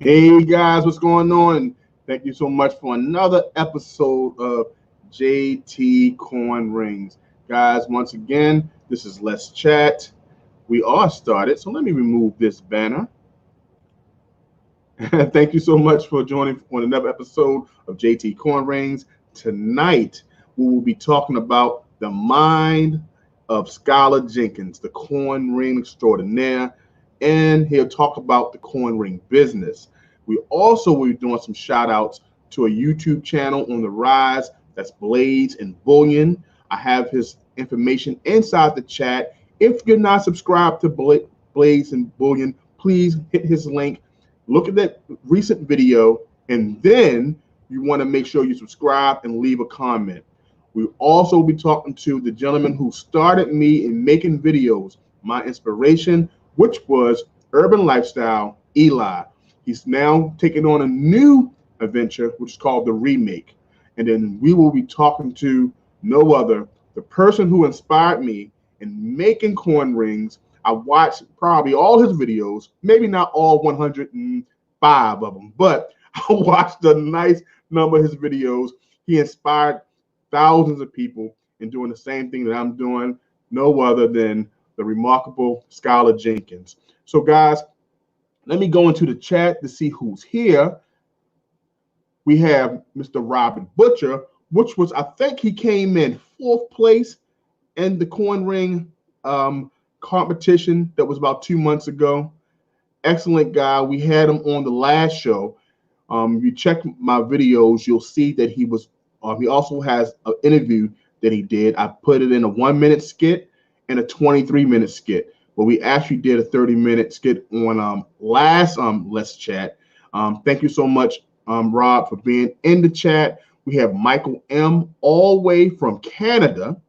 Hey guys, what's going on? Thank you so much for another episode of JT Coin Rings. Guys, once again, this is Let's Chat. We are started, so let me remove this banner. Thank you so much for joining on another episode of JT Coin Rings. Tonight, we will be talking about the mind of Skyler Jenkins, the coin ring extraordinaire, and he'll talk about the coin ring business. We also will be doing some shout outs to a YouTube channel on the rise. That's Blades and Bullion. I have his information inside the chat. If you're not subscribed to Blades and Bullion, please hit his link. Look at that recent video, and then you want to make sure you subscribe and leave a comment. We'll also be talking to the gentleman who started me in making videos, my inspiration, which was Urban Lifestyle, Eli. He's now taking on a new adventure, which is called the Remake. And then we will be talking to no other, the person who inspired me in making coin rings. I watched probably all his videos, maybe not all 105 of them, but I watched a nice number of his videos. He inspired thousands of people in doing the same thing that I'm doing, no other than the remarkable Skyler Jenkins. So guys, let me go into the chat to see who's here. We have Mr. Robin Butcher, which was, I think he came in 4th place in the coin ring competition that was about 2 months ago. Excellent guy. We had him on the last show. If you check my videos, you'll see that he was. He also has an interview that he did. I put it in a 1-minute skit and a 23-minute skit. But we actually did a 30-minute skit on last Let's Chat. Thank you so much, Rob, for being in the chat. We have Michael M. all the way from Canada.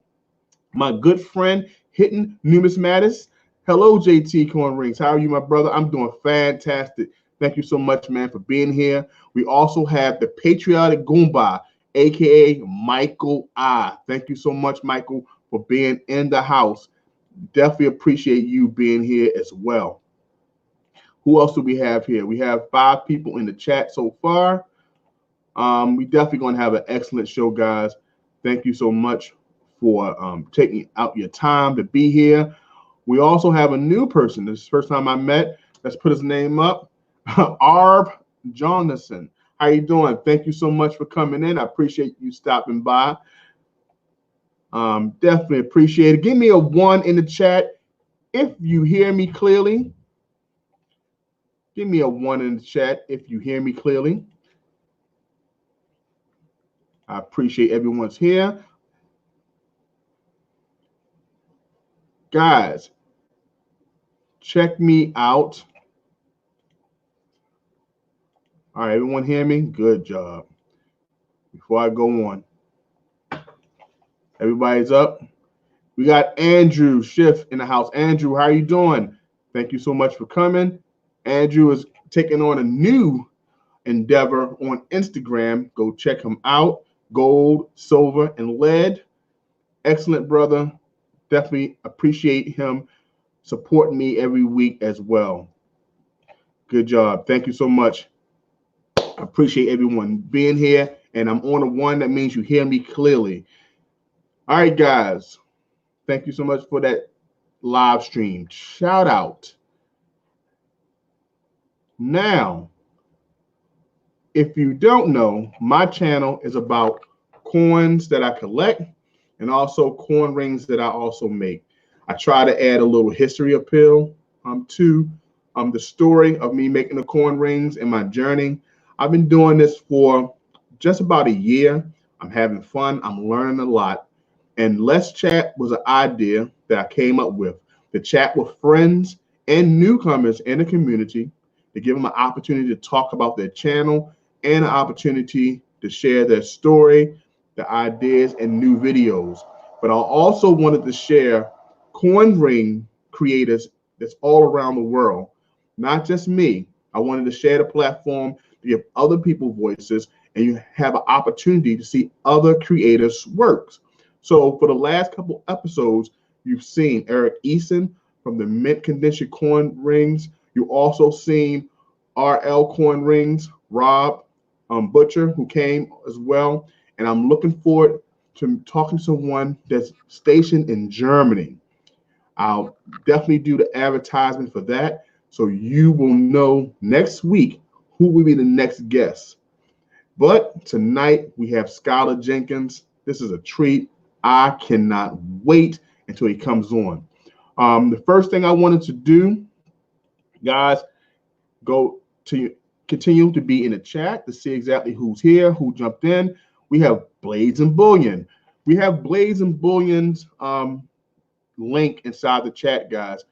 My good friend, Hitting Numismatis. Hello, JT Coin Rings. How are you, my brother? I'm doing fantastic. Thank you so much, man, for being here. We also have the Patriotic Goomba, a.k.a. Michael I. Thank you so much, Michael, for being in the house. Definitely appreciate you being here as well. Who else do we have here? We have 5 people in the chat so far. We definitely going to have an excellent show, guys. Thank you so much for taking out your time to be here. We also have a new person. This is the first time I met. Let's put his name up. Arb Jonathan. How you doing? Thank you so much for coming in. I appreciate you stopping by. Definitely appreciate it. Give me a 1 in the chat if you hear me clearly. Give me a 1 in the chat if you hear me clearly. I appreciate everyone's here. Guys, check me out. All right, everyone hear me? Good job. Before I go on, everybody's up. We got Andrew Schiff in the house. Andrew, how are you doing? Thank you so much for coming. Andrew is taking on a new endeavor on Instagram. Go check him out. Gold, silver, and lead. Excellent brother. Definitely appreciate him supporting me every week as well. Good job. Thank you so much. I appreciate everyone being here. And I'm on a one. That means you hear me clearly. All right, guys. Thank you so much for that live stream. Shout out. Now, if you don't know, my channel is about coins that I collect and also coin rings that I also make. I try to add a little history appeal to the story of me making the coin rings and my journey. I've been doing this for just about a year. I'm having fun. I'm learning a lot. And Let's Chat was an idea that I came up with to chat with friends and newcomers in the community, to give them an opportunity to talk about their channel and an opportunity to share their story, the ideas, and new videos. But I also wanted to share coin ring creators that's all around the world, not just me. I wanted to share the platform to give other people voices, and you have an opportunity to see other creators' works. So for the last couple episodes, you've seen Eric Eason from the Mint Condition Coin Rings. You also seen RL Coin Rings, Rob Butcher, who came as well. And I'm looking forward to talking to someone that's stationed in Germany. I'll definitely do the advertisement for that, so you will know next week who will be the next guest. But tonight we have Skyler Jenkins. This is a treat. I cannot wait until he comes on. The first thing I wanted to do, guys, go to continue to be in the chat to see exactly who's here, who jumped in. We have Blades and Bullion. We have Blades and Bullion's link inside the chat, guys.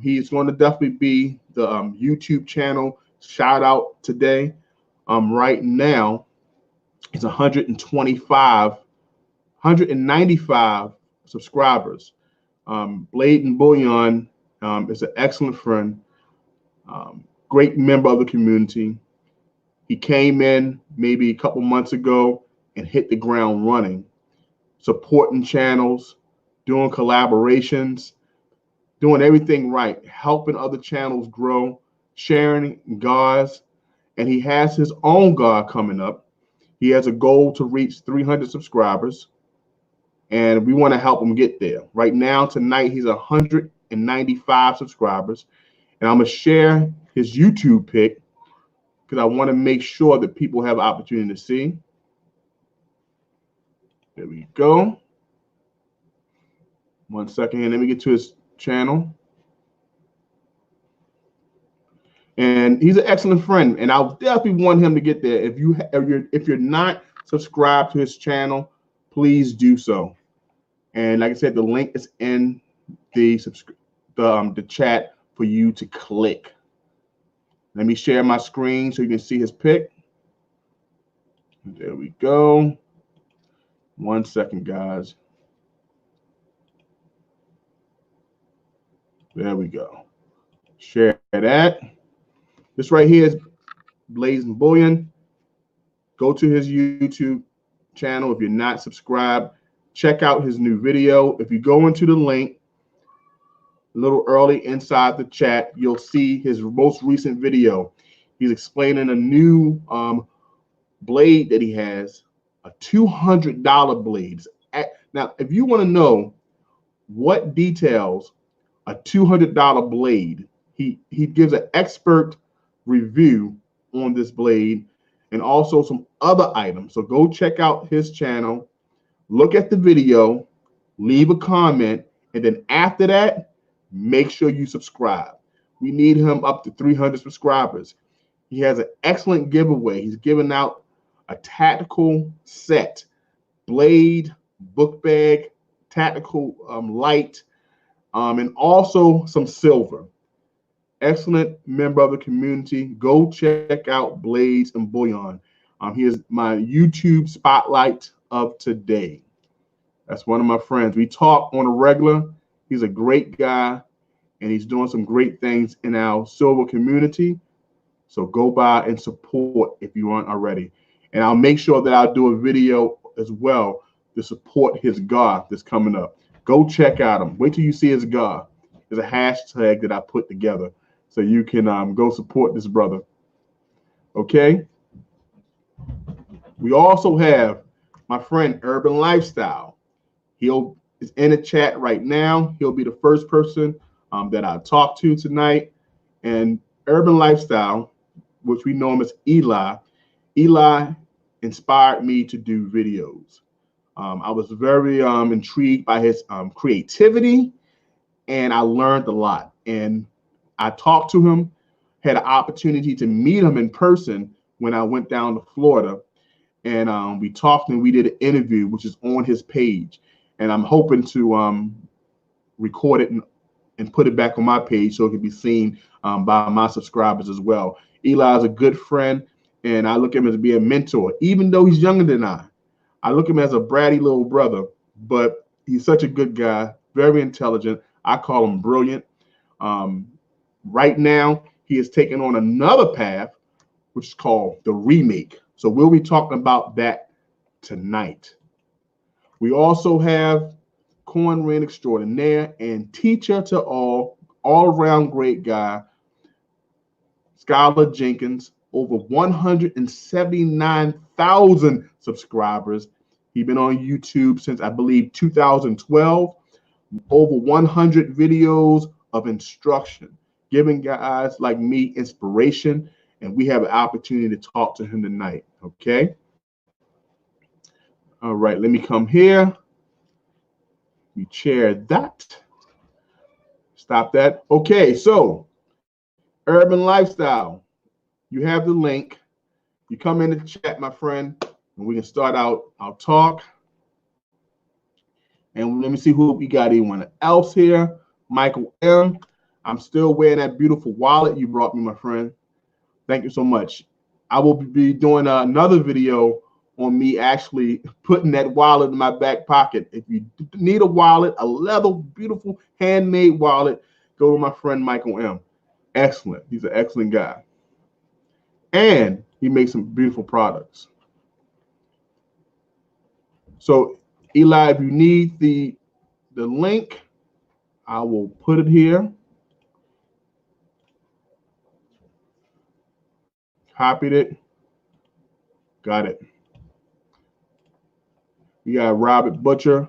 He's going to definitely be the YouTube channel shout out today. Right now, it's 195 subscribers. Blade and Bullion is an excellent friend, great member of the community. He came in maybe a couple months ago and hit the ground running, supporting channels, doing collaborations, doing everything right, helping other channels grow, sharing GARs, and he has his own GAR coming up. He has a goal to reach 300 subscribers, and we want to help him get there. Right now, tonight, he's 195 subscribers, and I'm going to share his YouTube pic because I want to make sure that people have an opportunity to see. There we go. 1 second here. Let me get to his channel. And he's an excellent friend, and I definitely want him to get there. If you're not subscribed to his channel, please do so. And like I said, the link is in the chat for you to click. Let me share my screen so you can see his pic. There we go. 1 second, guys. There we go. Share that. This right here is Blades and Bullion. Go to his YouTube channel if you're not subscribed. Check out his new video. If you go into the link a little early inside the chat, you'll see his most recent video. He's explaining a new blade that he has, a $200 blade. Now, if you want to know what details a $200 blade, he gives an expert review on this blade and also some other items. So go check out his channel, look at the video, leave a comment, and then after that, make sure you subscribe. We need him up to 300 subscribers. He has an excellent giveaway. He's giving out a tactical set, blade, book bag, tactical light, and also some silver. Excellent member of the community. Go check out Blades and Bullion. He is my YouTube spotlight of today. That's one of my friends. We talk on a regular. He's a great guy. and he's doing some great things in our silver community. So go by and support if you aren't already. And I'll make sure that I'll do a video as well to support his GAR that's coming up. Go check out him. Wait till you see his GAR. There's a hashtag that I put together so you can go support this brother. Okay? We also have my friend Urban Lifestyle. Is in the chat right now. He'll be the first person that I talk to tonight. And Urban Lifestyle, which we know him as Eli inspired me to do videos. I was very intrigued by his creativity, and I learned a lot. And I talked to him, had an opportunity to meet him in person when I went down to Florida. And we talked and we did an interview, which is on his page. And I'm hoping to record it and put it back on my page so it can be seen by my subscribers as well. Eli is a good friend, and I look at him as being a mentor, even though he's younger than I. I look at him as a bratty little brother, but he's such a good guy, very intelligent. I call him brilliant. Right now, he is taking on another path, which is called the Remake. So we'll be talking about that tonight. We also have Coin Ring extraordinaire and teacher to all around great guy, Skyler Jenkins, over 179,000 subscribers. He's been on YouTube since, I believe, 2012. Over 100 videos of instruction, giving guys like me inspiration. And we have an opportunity to talk to him tonight, okay? All right, let me come here. We share that. Stop that. Okay, so Urban Lifestyle, you have the link. You come in the chat, my friend, and we can start out our talk. And let me see who we got. Anyone else here? Michael M. I'm still wearing that beautiful wallet you brought me, my friend. Thank you so much. I will be doing another video on me actually putting that wallet in my back pocket. If you need a wallet, a leather, beautiful, handmade wallet, go to my friend Michael M. Excellent. He's an excellent guy. And he makes some beautiful products. So, Eli, if you need the link, I will put it here. Copied it. Got it. We got Robert Butcher.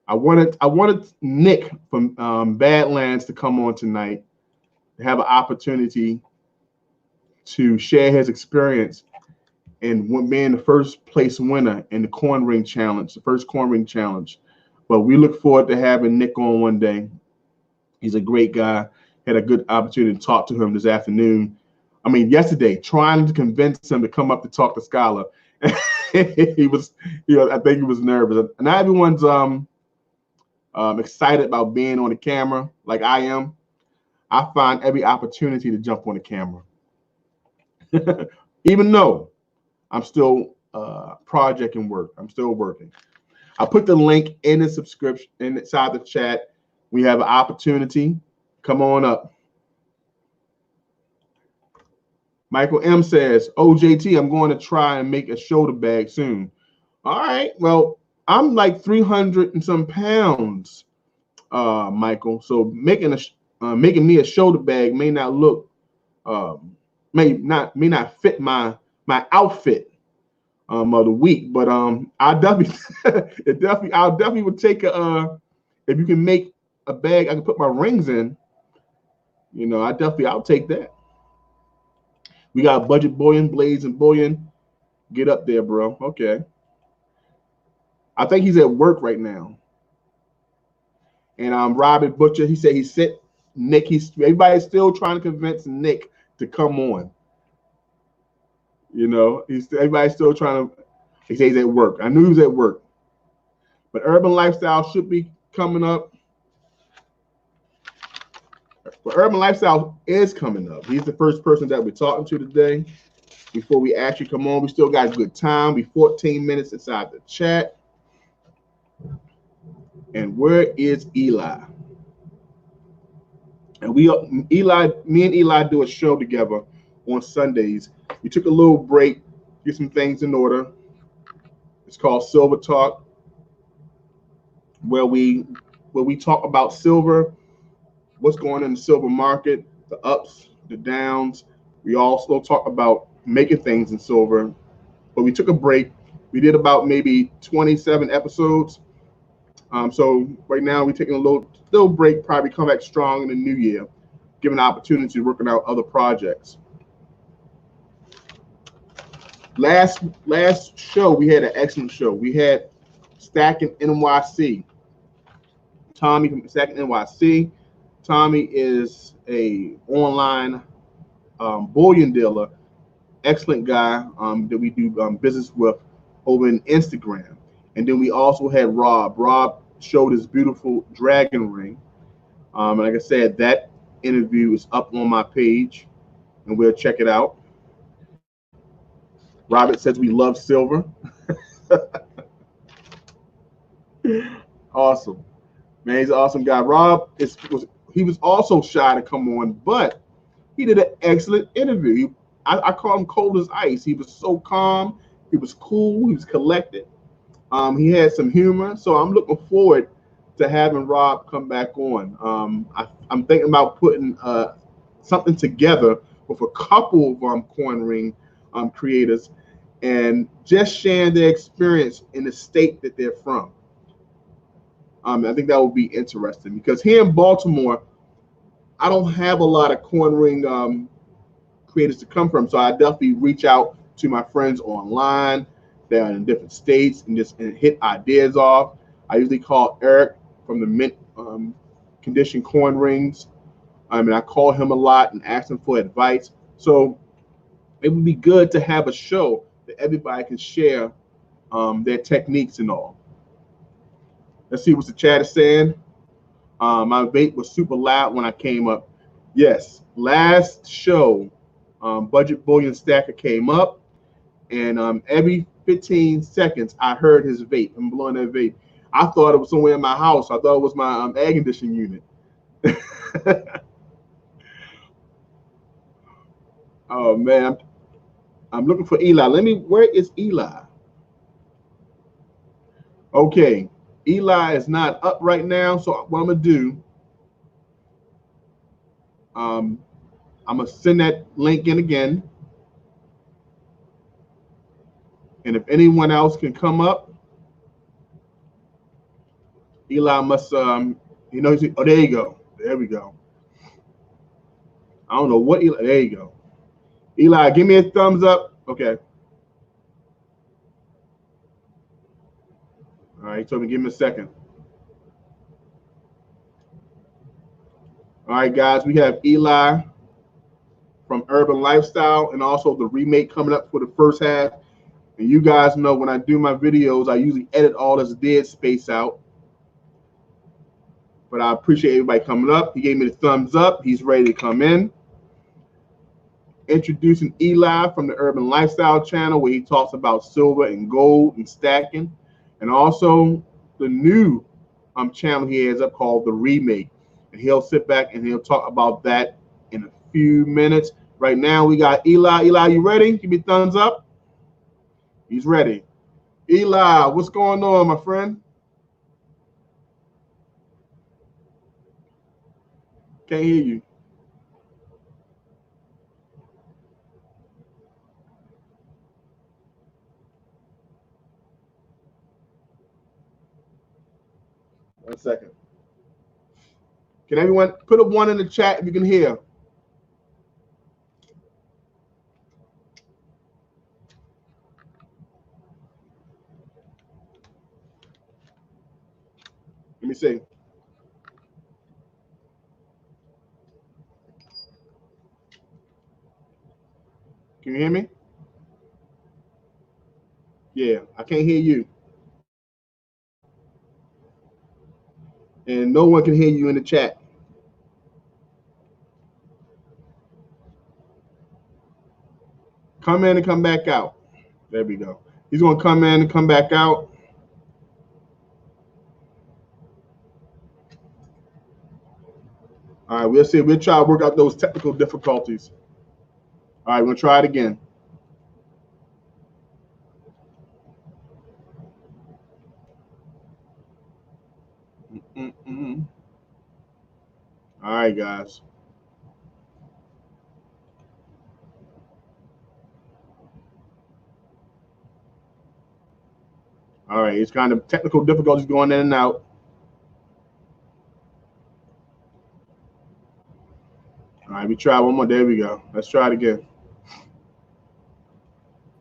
I wanted Nick from Badlands to come on tonight to have an opportunity to share his experience in being the first place winner in the Coin Ring Challenge, the first Coin Ring Challenge. But we look forward to having Nick on one day. He's a great guy. Had a good opportunity to talk to him this afternoon. I mean, yesterday, trying to convince him to come up to talk to Skyler. He was, I think he was nervous. Not everyone's excited about being on the camera like I am. I find every opportunity to jump on the camera, even though I'm still projecting work. I'm still working. I put the link in the subscription inside the chat. We have an opportunity. Come on up. Michael M says, "Oh, JT, I'm going to try and make a shoulder bag soon." All right. Well, I'm like 300 and some pounds, Michael. So making me a shoulder bag may not look, may not fit my outfit of the week, but I'll definitely would take a if you can make a bag I can put my rings in. I'll take that. We got Budget Bullion, Blades and Bullion. Get up there, bro. Okay. I think he's at work right now. And Robert Butcher, he said he sent Nick. Everybody's still trying to convince Nick to come on. Everybody's still trying to. He says he's at work. I knew he was at work. But Urban Lifestyle should be coming up. But Urban Lifestyle is coming up. He's the first person that we're talking to today. Before we actually come on, we still got a good time. We're 14 minutes inside the chat. And where is Eli? And me and Eli do a show together on Sundays. We took a little break, get some things in order. It's called Silver Talk, where we talk about silver, what's going on in the silver market, the ups, the downs. We also talk about making things in silver. But we took a break. We did about maybe 27 episodes. So right now we're taking a little break, probably come back strong in the new year, given the opportunity to working out other projects. Last show, we had an excellent show. We had Stacking NYC. Tommy from Stacking NYC. Tommy is a online bullion dealer, excellent guy that we do business with over in Instagram. And then we also had Rob. Rob showed his beautiful dragon ring. And like I said, that interview is up on my page, and we'll check it out. Robert says we love silver. Awesome. Man, he's an awesome guy. Rob he was also shy to come on, but he did an excellent interview. I call him cold as ice. He was so calm. He was cool. He was collected. He had some humor. So I'm looking forward to having Rob come back on. I'm thinking about putting something together with a couple of coin ring creators and just sharing their experience in the state that they're from. I think that would be interesting because here in Baltimore, I don't have a lot of coin ring creators to come from. So I definitely reach out to my friends online that are in different states and just hit ideas off. I usually call Eric from the Mint Condition Coin Rings. And I call him a lot and ask him for advice. So it would be good to have a show that everybody can share their techniques and all. Let's see what the chat is saying. My vape was super loud when I came up. Yes, last show, Budget Bullion Stacker came up, and every 15 seconds I heard his vape. I'm blowing that vape. I thought it was somewhere in my house. I thought it was my air conditioning unit. Oh man, I'm looking for Eli. Where is Eli? Okay, Eli is not up right now. So what I'm gonna do, I'm gonna send that link in again. And if anyone else can come up, Eli must, oh, there you go. There we go. I don't know what Eli, there you go. Eli, give me a thumbs up. Okay. All right, so give me a second. All right, guys, we have Eli from Urban Lifestyle and also the remake coming up for the first half. And you guys know when I do my videos, I usually edit all this dead space out. But I appreciate everybody coming up. He gave me the thumbs up. He's ready to come in. Introducing Eli from the Urban Lifestyle channel, where he talks about silver and gold and stacking. And also the new channel he has up called The Remake. And he'll sit back and he'll talk about that in a few minutes. Right now we got Eli. Eli, you ready? Give me a thumbs up. He's ready. Eli, what's going on, my friend? Can't hear you. One second. Can everyone put a 1 in the chat if you can hear? Let me see. Can you hear me? Yeah, I can't hear you. And no one can hear you in the chat. Come in and come back out. There we go. He's going to come in and come back out. All All right, we'll see. We'll try to work out those technical difficulties. All right, we'll try it again. All right, guys. All right, it's kind of technical difficulties going in and out. All right, we try one more. There we go. Let's try it again.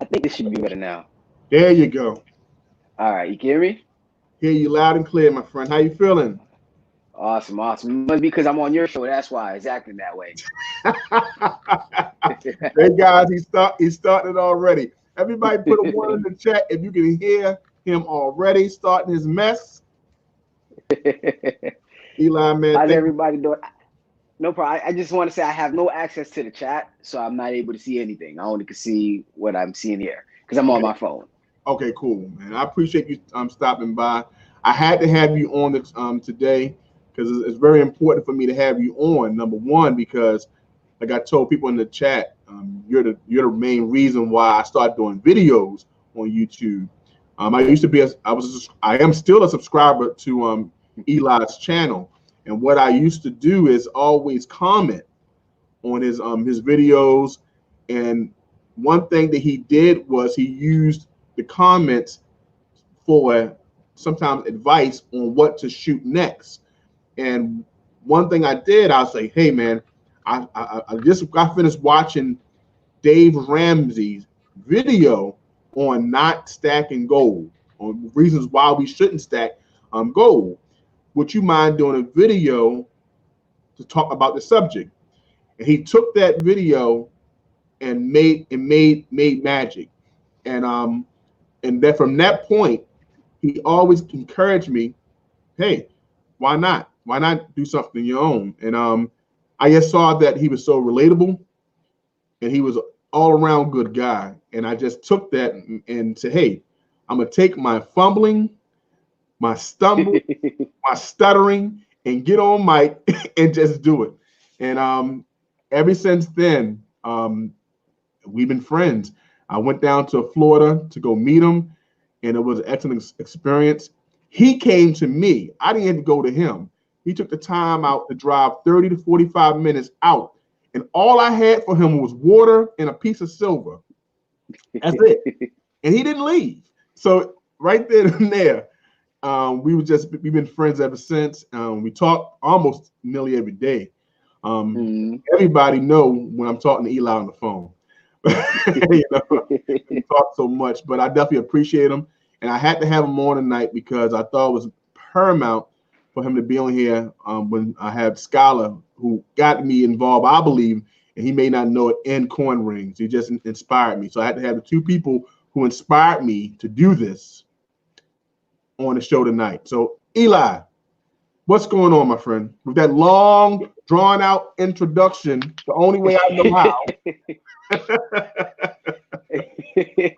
I think this should be better now. There you go. All right, you can hear me? Hear you loud and clear, my friend. How you feeling? Awesome, awesome. It must be because I'm on your show. That's why it's acting that way. Hey guys, he's started already. Everybody put a 1 in the chat if you can hear him already starting his mess. Eli, man. How's everybody doing? No problem. I just want to say I have no access to the chat, so I'm not able to see anything. I only can see what I'm seeing here because I'm on my phone. Okay, cool, man. I appreciate you stopping by. I had to have you on this, today because it's very important for me to have you on. Number one, because like I told people in the chat, you're the main reason why I started doing videos on YouTube. I am still a subscriber to Eli's channel, and what I used to do is always comment on his videos. And one thing that he did was he used the comments for sometimes advice on what to shoot next. And one thing I did, I was like, hey man, I finished watching Dave Ramsey's video on not stacking gold, on reasons why we shouldn't stack gold. Would you mind doing a video to talk about the subject? And he took that video and made magic. And then from that point, he always encouraged me, hey, why not? Why not do something of your own? And I just saw that he was so relatable and he was an all-around good guy. And I just took that and said, hey, I'm going to take my fumbling, my stumble, my stuttering, and get on mic and just do it. And ever since then, we've been friends. I went down to Florida to go meet him, and it was an excellent experience. He came to me. I didn't have to go to him. He took the time out to drive 30 to 45 minutes out, and all I had for him was water and a piece of silver. That's it. And he didn't leave. So right there and there, we've been friends ever since. We talk almost nearly every day. Everybody know when I'm talking to Eli on the phone. You know, we talk so much, but I definitely appreciate him. And I had to have him on tonight because I thought it was paramount for him to be on here when I have Skyler, who got me involved, I believe, and he may not know it, in coin rings. He just inspired me. So I had to have the two people who inspired me to do this on the show tonight. So Eli, what's going on, my friend? With that long, drawn-out introduction, the only way I know how. Hey,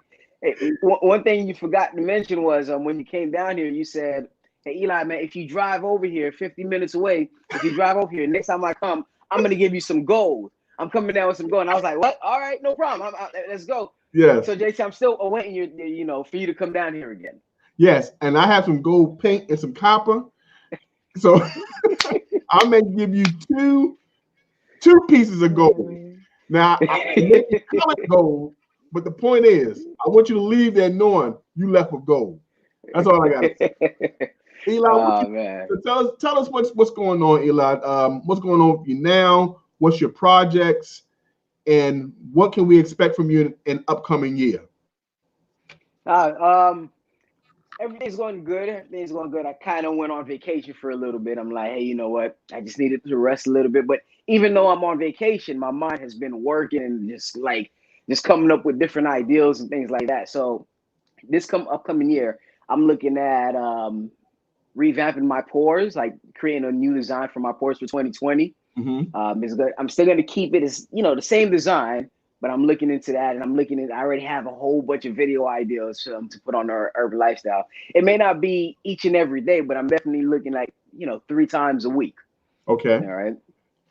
one thing you forgot to mention was when you came down here, you said, hey, Eli, man, if you drive over here 50 minutes away, if you drive over here, next time I come, I'm going to give you some gold. I'm coming down with some gold. And I was like, what? All right, no problem. Let's go. Yeah. So, JT, I'm still awaiting for you to come down here again. Yes, and I have some gold paint and some copper. So I may give you two pieces of gold. Now, I can make you color gold, but the point is, I want you to leave there knowing you left with gold. That's all I got to say. Eli, man. Tell us what's going on, Eli. What's going on with you now? What's your projects? And what can we expect from you in upcoming year? Everything's going good. Everything's going good. I kind of went on vacation for a little bit. I'm like, hey, you know what? I just needed to rest a little bit. But even though I'm on vacation, my mind has been working and just coming up with different ideas and things like that. So this upcoming year, I'm looking at revamping my pours, like creating a new design for my pours for 2020. It's good. I'm still going to keep it as, the same design, but I'm looking into that, and I already have a whole bunch of video ideas to put on our urban lifestyle. It may not be each and every day, but I'm definitely looking like, 3 times a week. Okay. All right.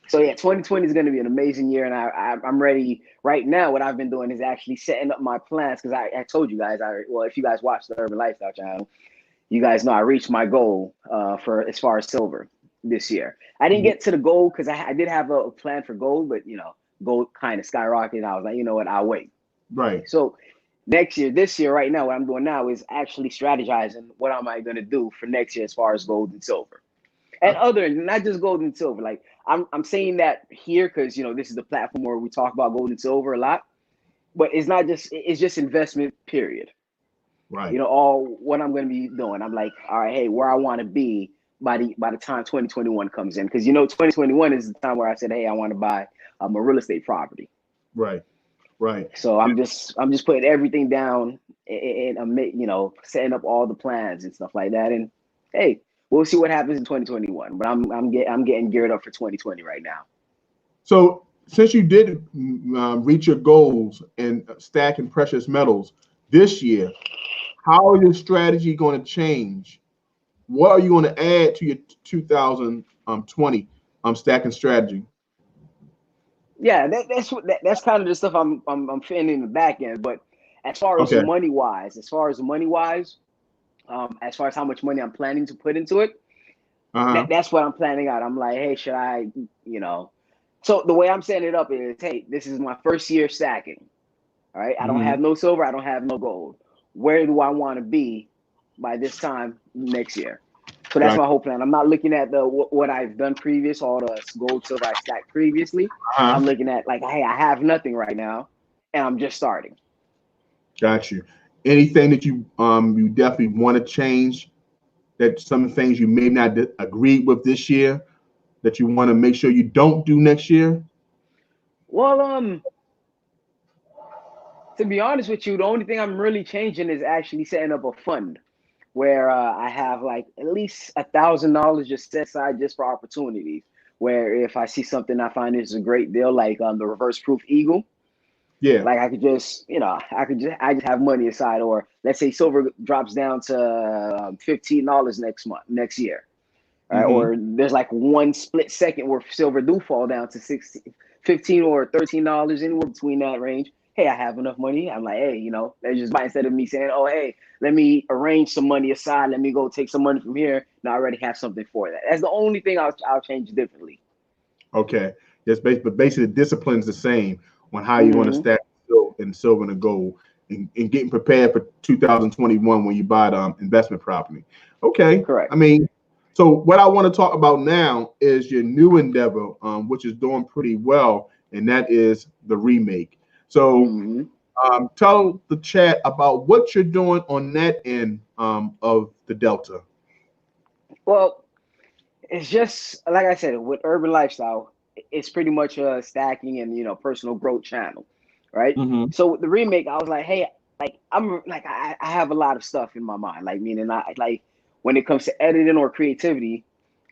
So yeah, 2020 is going to be an amazing year, and I'm ready right now. What I've been doing is actually setting up my plans because I told you guys, well, if you guys watch the Urban Lifestyle channel, you guys know I reached my goal for as far as silver this year. I didn't get to the gold because I did have a plan for gold, but gold kind of skyrocketed. I was like, you know what, I'll wait. Right. So this year, right now, what I'm doing now is actually strategizing what am I going to do for next year as far as gold and silver. And other, not just gold and silver. Like I'm saying that here because this is the platform where we talk about gold and silver a lot, but it's just investment period. Right. All what I'm going to be doing. I'm like, all right, hey, where I want to be by the time 2021 comes in, because 2021 is the time where I said, hey, I want to buy a real estate property. Right. Right. So I'm just putting everything down and setting up all the plans and stuff like that. And hey, we'll see what happens in 2021. But I'm getting geared up for 2020 right now. So since you did reach your goals and stacking precious metals this year, how is your strategy going to change? What are you going to add to your 2020 stacking strategy? Yeah, that's kind of the stuff I'm fitting in the back end. But as far as money wise, as far as how much money I'm planning to put into it, that's what I'm planning out. I'm like, hey, should I, So the way I'm setting it up is, hey, this is my first year stacking. All right, I don't have no silver, I don't have no gold. Where do I want to be by this time next year? So that's my whole plan. I'm not looking at what I've done previous, all the gold, silver I stacked previously. I'm looking at like, hey, I have nothing right now, and I'm just starting. Got you. Anything that you definitely want to change? That some things you may not agree with this year that you want to make sure you don't do next year? Well, to be honest with you, the only thing I'm really changing is actually setting up a fund where I have like at least $1,000 just set aside just for opportunities. Where if I see something I find is a great deal, like the reverse proof eagle, like I could just, I just have money aside. Or let's say silver drops down to $15 next year, right? Or there's like one split second where silver do fall down to $15 or $13, anywhere between that range. Hey, I have enough money. I'm like, hey, let's just buy, instead of me saying, oh, hey, let me arrange some money aside. Let me go take some money from here. And I already have something for that. That's the only thing I'll change differently. Okay. But basically the discipline's the same on how you want to stack silver and gold and getting prepared for 2021 when you buy the investment property. Okay. Correct. I mean, so what I want to talk about now is your new endeavor, which is doing pretty well, and that is the Remake. So tell the chat about what you're doing on that end of the Delta. Well, it's just like I said, with Urban Lifestyle, it's pretty much a stacking and personal growth channel, right? So with the Remake, I was like, hey, like I have a lot of stuff in my mind, like meaning when it comes to editing or creativity,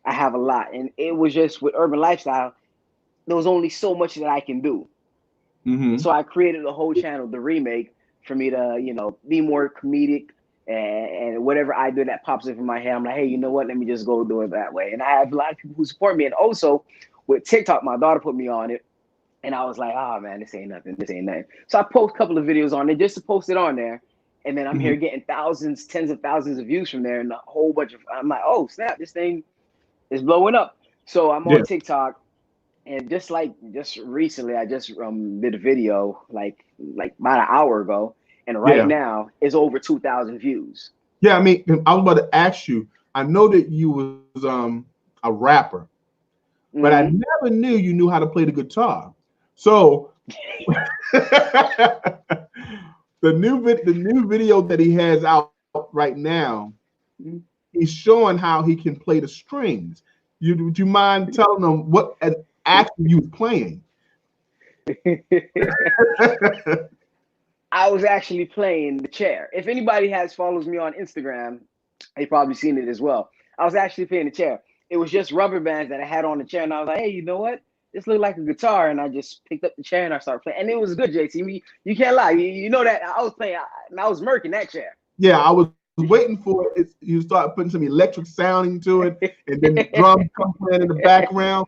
I have a lot, and it was just with Urban Lifestyle, there was only so much that I can do. So I created a whole channel, the Remake, for me to be more comedic. And whatever I do that pops up in my head, I'm like, hey, you know what? Let me just go do it that way. And I have a lot of people who support me. And also with TikTok, my daughter put me on it. And I was like, oh, man, this ain't nothing. This ain't nothing. So I post a couple of videos on it just to post it on there. And then I'm here getting thousands, tens of thousands of views from there. And a whole bunch of, I'm like, oh, snap, this thing is blowing up. So I'm on TikTok. And just recently, I just did a video like about an hour ago. And right now, it's over 2,000 views. Yeah, I mean, I was about to ask you. I know that you was a rapper, but I never knew you knew how to play the guitar. So the new video that he has out right now, he's showing how he can play the strings. Would you mind telling them what actually you was playing? I was actually playing the chair. If anybody follows me on Instagram, they probably seen it as well. I was actually playing the chair. It was just rubber bands that I had on the chair, and I was like, hey, you know what? This looked like a guitar, and I just picked up the chair and I started playing, and it was good, JT. You can't lie. You know that I was playing, and I was murking that chair. Yeah, I was waiting for it. You start putting some electric sounding to it, and then the drums come playing in the background.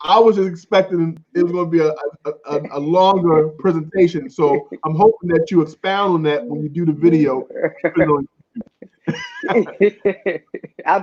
I was just expecting it was going to be a longer presentation. So I'm hoping that you expound on that when you do the video. I'll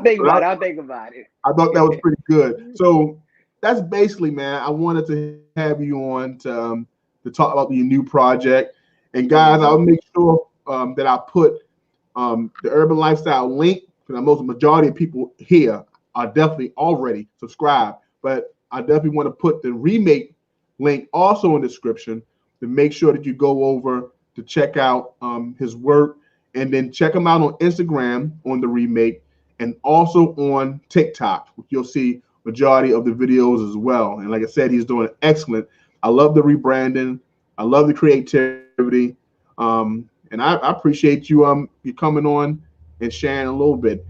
think about it. I'll think about it. I thought that was pretty good. So that's basically, man, I wanted to have you on to talk about your new project. And guys, I'll make sure that I put the Urban Lifestyle link, because the majority of people here are definitely already subscribed. But I definitely want to put the Remake link also in the description to make sure that you go over to check out his work, and then check him out on Instagram on the Remake, and also on TikTok. You'll see majority of the videos as well. And like I said, he's doing excellent. I love the rebranding. I love the creativity. And I appreciate you coming on and sharing a little bit.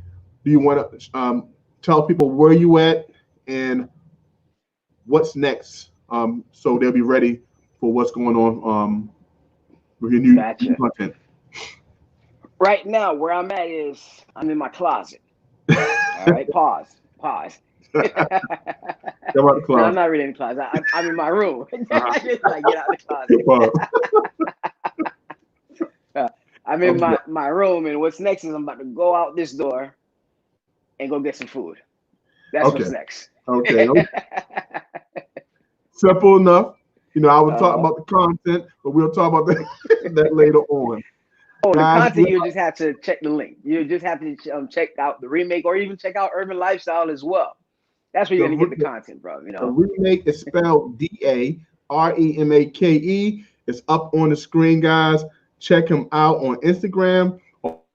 Do you want to tell people where you at and what's next, so they'll be ready for what's going on with your new content? Right now, where I'm at is I'm in my closet. All right, pause. No, I'm not really in the closet. I'm in my room. I just like get out of the closet. I'm in my room, and what's next is I'm about to go out this door and go get some food. That's what's next. Okay. Simple enough. You know, I was talking about the content, but we'll talk about that later on. Oh, the content, you just have to check the link. You just have to check out the Remake, or even check out Urban Lifestyle as well. That's where you're going to get the content, bro. You know, the Remake is spelled DAREMAKE. It's up on the screen, guys. Check him out on Instagram,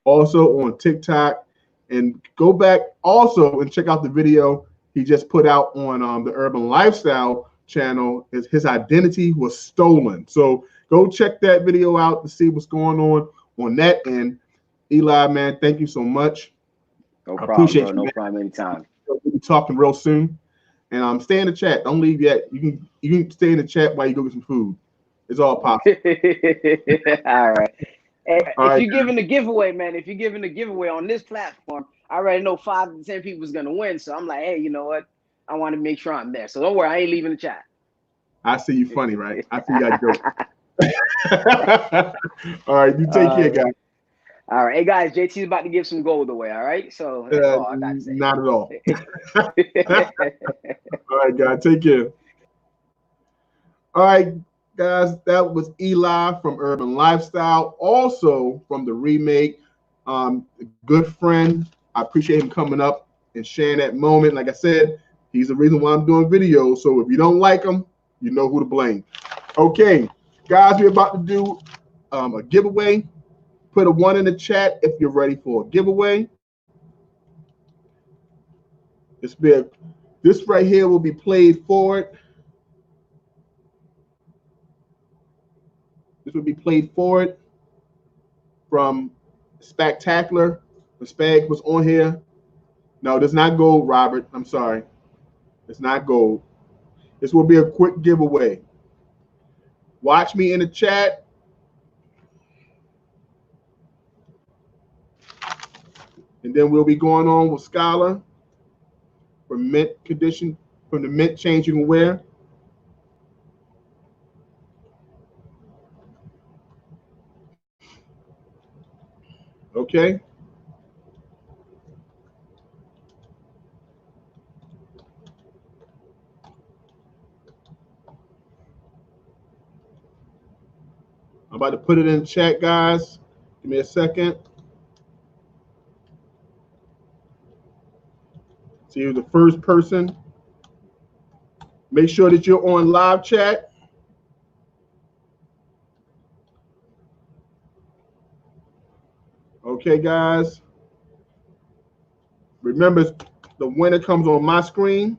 also on TikTok, and go back also and check out the video he just put out on the Urban Lifestyle channel. His identity was stolen. So go check that video out to see what's going on that end. Eli, man, thank you so much. No problem, appreciate bro. No problem, anytime. We'll be talking real soon. And stay in the chat. Don't leave yet. You can stay in the chat while you go get some food. It's all possible. All right. Hey, if you're giving a giveaway, man, if you're giving a giveaway on this platform, I already know 5 to 10 people is gonna win. So I'm like, hey, you know what? I want to make sure I'm there. So don't worry, I ain't leaving the chat. I see you funny, right? I see you got joke. All right, you take care, guys. All right, hey guys, JT's about to give some gold away. All right, so that's all I got to say. Not at all. All right, guys, take care. All right, guys, that was Eli from Urban Lifestyle, also from the Remake. Good friend. I appreciate him coming up and sharing that moment. Like I said, he's the reason why I'm doing videos. So if you don't like him, you know who to blame. Okay, guys, we're about to do a giveaway. Put a 1 in the chat if you're ready for a giveaway. This right here will be played forward. This will be played forward from Spectacular. The Spag was on here. No, it does not gold, Robert. I'm sorry. It's not gold. This will be a quick giveaway. Watch me in the chat. And then we'll be going on with Skyler for mint condition, from the mint change you can wear. Okay. I'm about to put it in the chat, guys. Give me a second. So you're the first person. Make sure that you're on live chat. Okay, guys. Remember, the winner comes on my screen.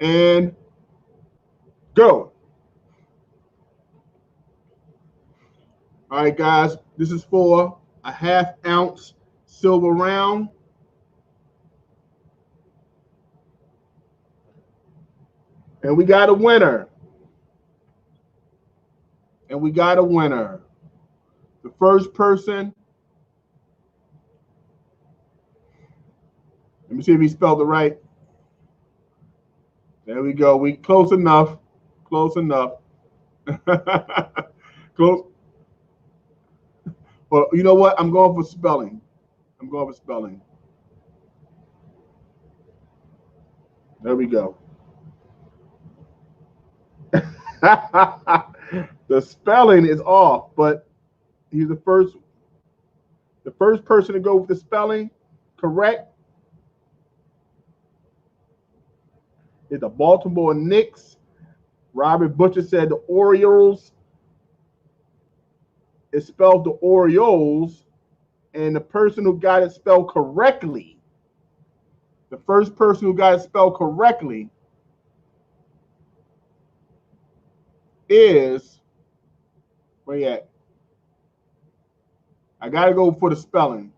And go. All right, guys. This is for a 1/2 ounce silver round. And we got a winner. And we got a winner. The first person. Let me see if he spelled it right. There we go. We close enough. Close enough. Close. Well, you know what? I'm going for spelling. I'm going for spelling. There we go. The spelling is off, but he's the first person to go with the spelling correct is the Baltimore Knicks. Robert Butcher said the Orioles. It's spelled the Orioles, and the person who got it spelled correctly, the first person who got it spelled correctly is, where you at? I gotta go for the spelling.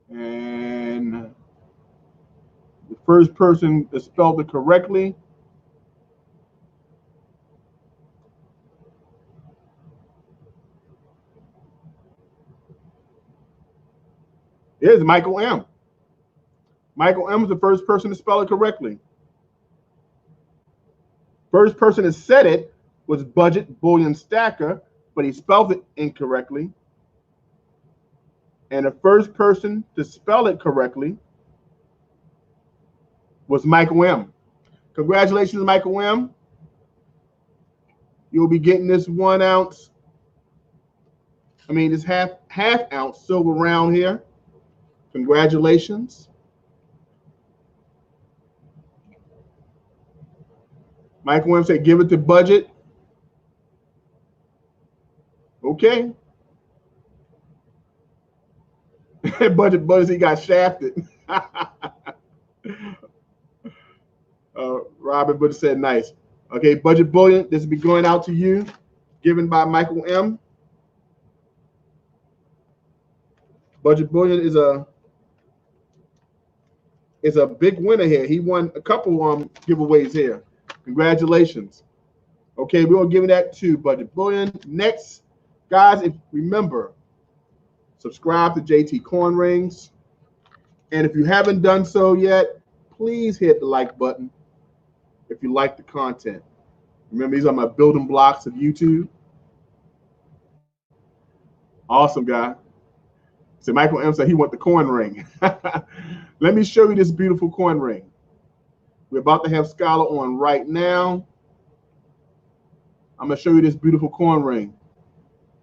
And the first person that spelled it correctly is Michael M. Michael M is the first person to spell it correctly. First person that said it was Budget Bullion Stacker, but he spelled it incorrectly. And the first person to spell it correctly was Michael M. Congratulations, Michael M. You'll be getting this 1 ounce, this half ounce silver round here. Congratulations. Michael M said, give it to Budget. Okay. Budget Buzz, he got shafted. Robert Butcher said, nice. Okay, Budget Bullion, this will be going out to you, given by Michael M. Budget Bullion is a big winner here. He won a couple giveaways here. Congratulations. Okay, we're giving that to Budget Bullion. Next, guys, remember, subscribe to JT Coin Rings. And if you haven't done so yet, please hit the like button if you like the content. Remember, these are my building blocks of YouTube. Awesome, guy. So Michael M said he want the coin ring. Let me show you this beautiful coin ring. We're about to have Skyler on right now. I'm going to show you this beautiful coin ring.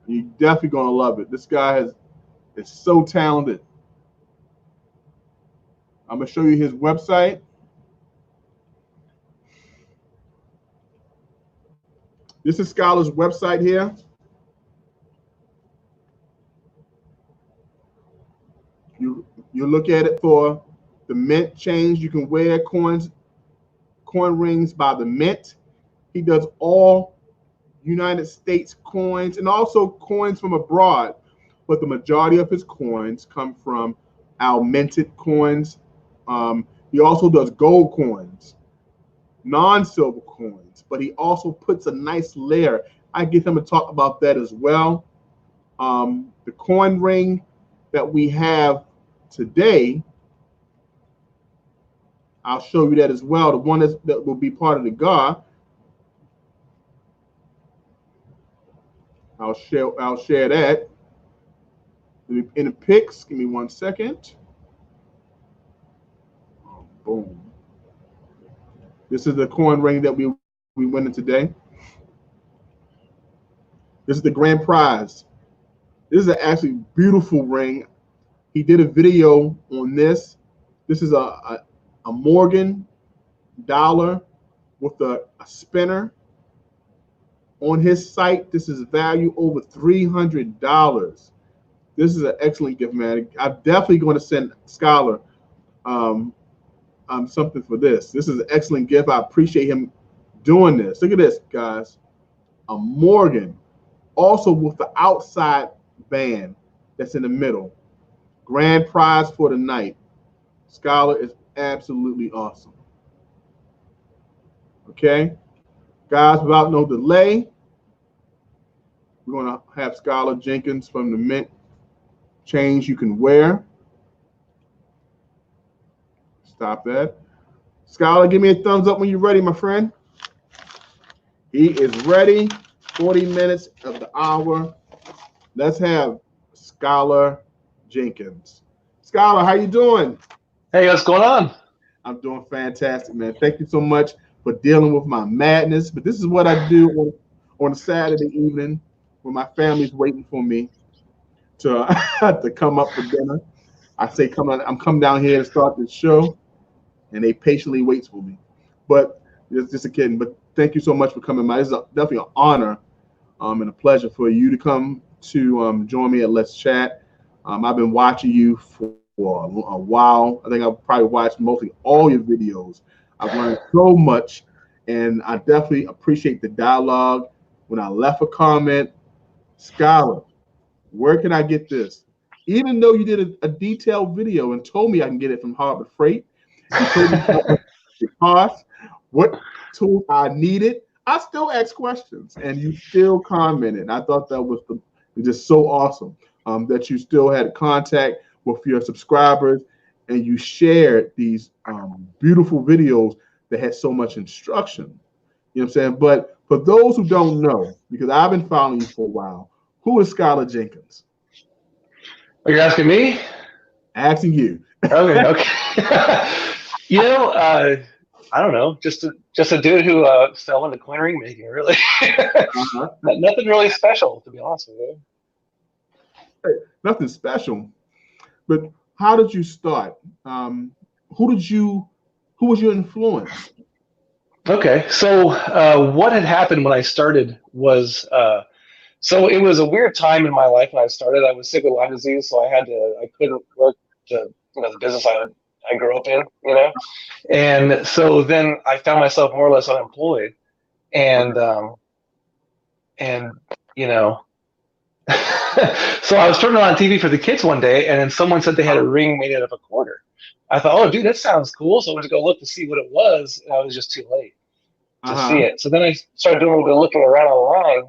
You're definitely going to love it. This guy is so talented. I'm going to show you his website. This is Skyler's website here. You look at it for the mint change. You can wear coin rings by the mint. He does all United States coins and also coins from abroad, but the majority of his coins come from our minted coins. He also does gold coins, non-silver coins, but he also puts a nice layer. I get him to talk about that as well. The coin ring that we have today, I'll show you that as well. The one that will be part of the GAR. I'll share that in the pics. Give me 1 second. Boom. This is the coin ring that we winning today. This is the grand prize. This is an actually beautiful ring. He did a video on this. This is a Morgan dollar with a spinner. On his site, this is value over $300. This is an excellent gift, man. I'm definitely going to send Skyler something for this. This is an excellent gift. I appreciate him doing this. Look at this, guys. A Morgan, also with the outside band that's in the middle. Grand prize for the night. Skyler is absolutely awesome. Okay, guys, without no delay, We're going to have Skyler Jenkins from the Mint Change You Can Wear. Stop that. Skyler, give me a thumbs up when you're ready, my friend. He is ready. 40 minutes of the hour. Let's have Skyler Jenkins. Skyler, how you doing? Hey, what's going on? I'm doing fantastic, man. Thank you so much for dealing with my madness. But this is what I do on a Saturday evening when my family's waiting for me to to come up for dinner. I say, come on, I'm coming down here to start this show, and they patiently wait for me. But it's just a kidding. But thank you so much for coming by. This is definitely an honor and a pleasure for you to come to join me at Let's Chat. I've been watching you for a while. I think I've probably watched mostly all your videos. I've learned so much, and I definitely appreciate the dialogue. When I left a comment, Skyler, where can I get this? Even though you did a detailed video and told me I can get it from Harbor Freight, you told me the cost, what tool I needed, I still asked questions, and you still commented. I thought that was just so awesome that you still had contact with your subscribers, and you shared these beautiful videos that had so much instruction. You know what I'm saying? But for those who don't know, because I've been following you for a while, who is Skyler Jenkins? Are you asking me? Asking you. Okay. You know, I don't know. Just a dude who fell into coin ring making, really. Nothing really special, to be honest with you. Hey, nothing special. But how did you start? Who was your influence? Okay, so what had happened when I started was, so it was a weird time in my life when I started. I was sick with Lyme disease, so I couldn't work the business I grew up in, and so then I found myself more or less unemployed, and so I was turning on TV for the kids one day, and then someone said they had a ring made out of a quarter. I thought, oh, dude, that sounds cool. So I went to go look to see what it was, and I was just too late to see it. So then I started doing a little bit of looking around online,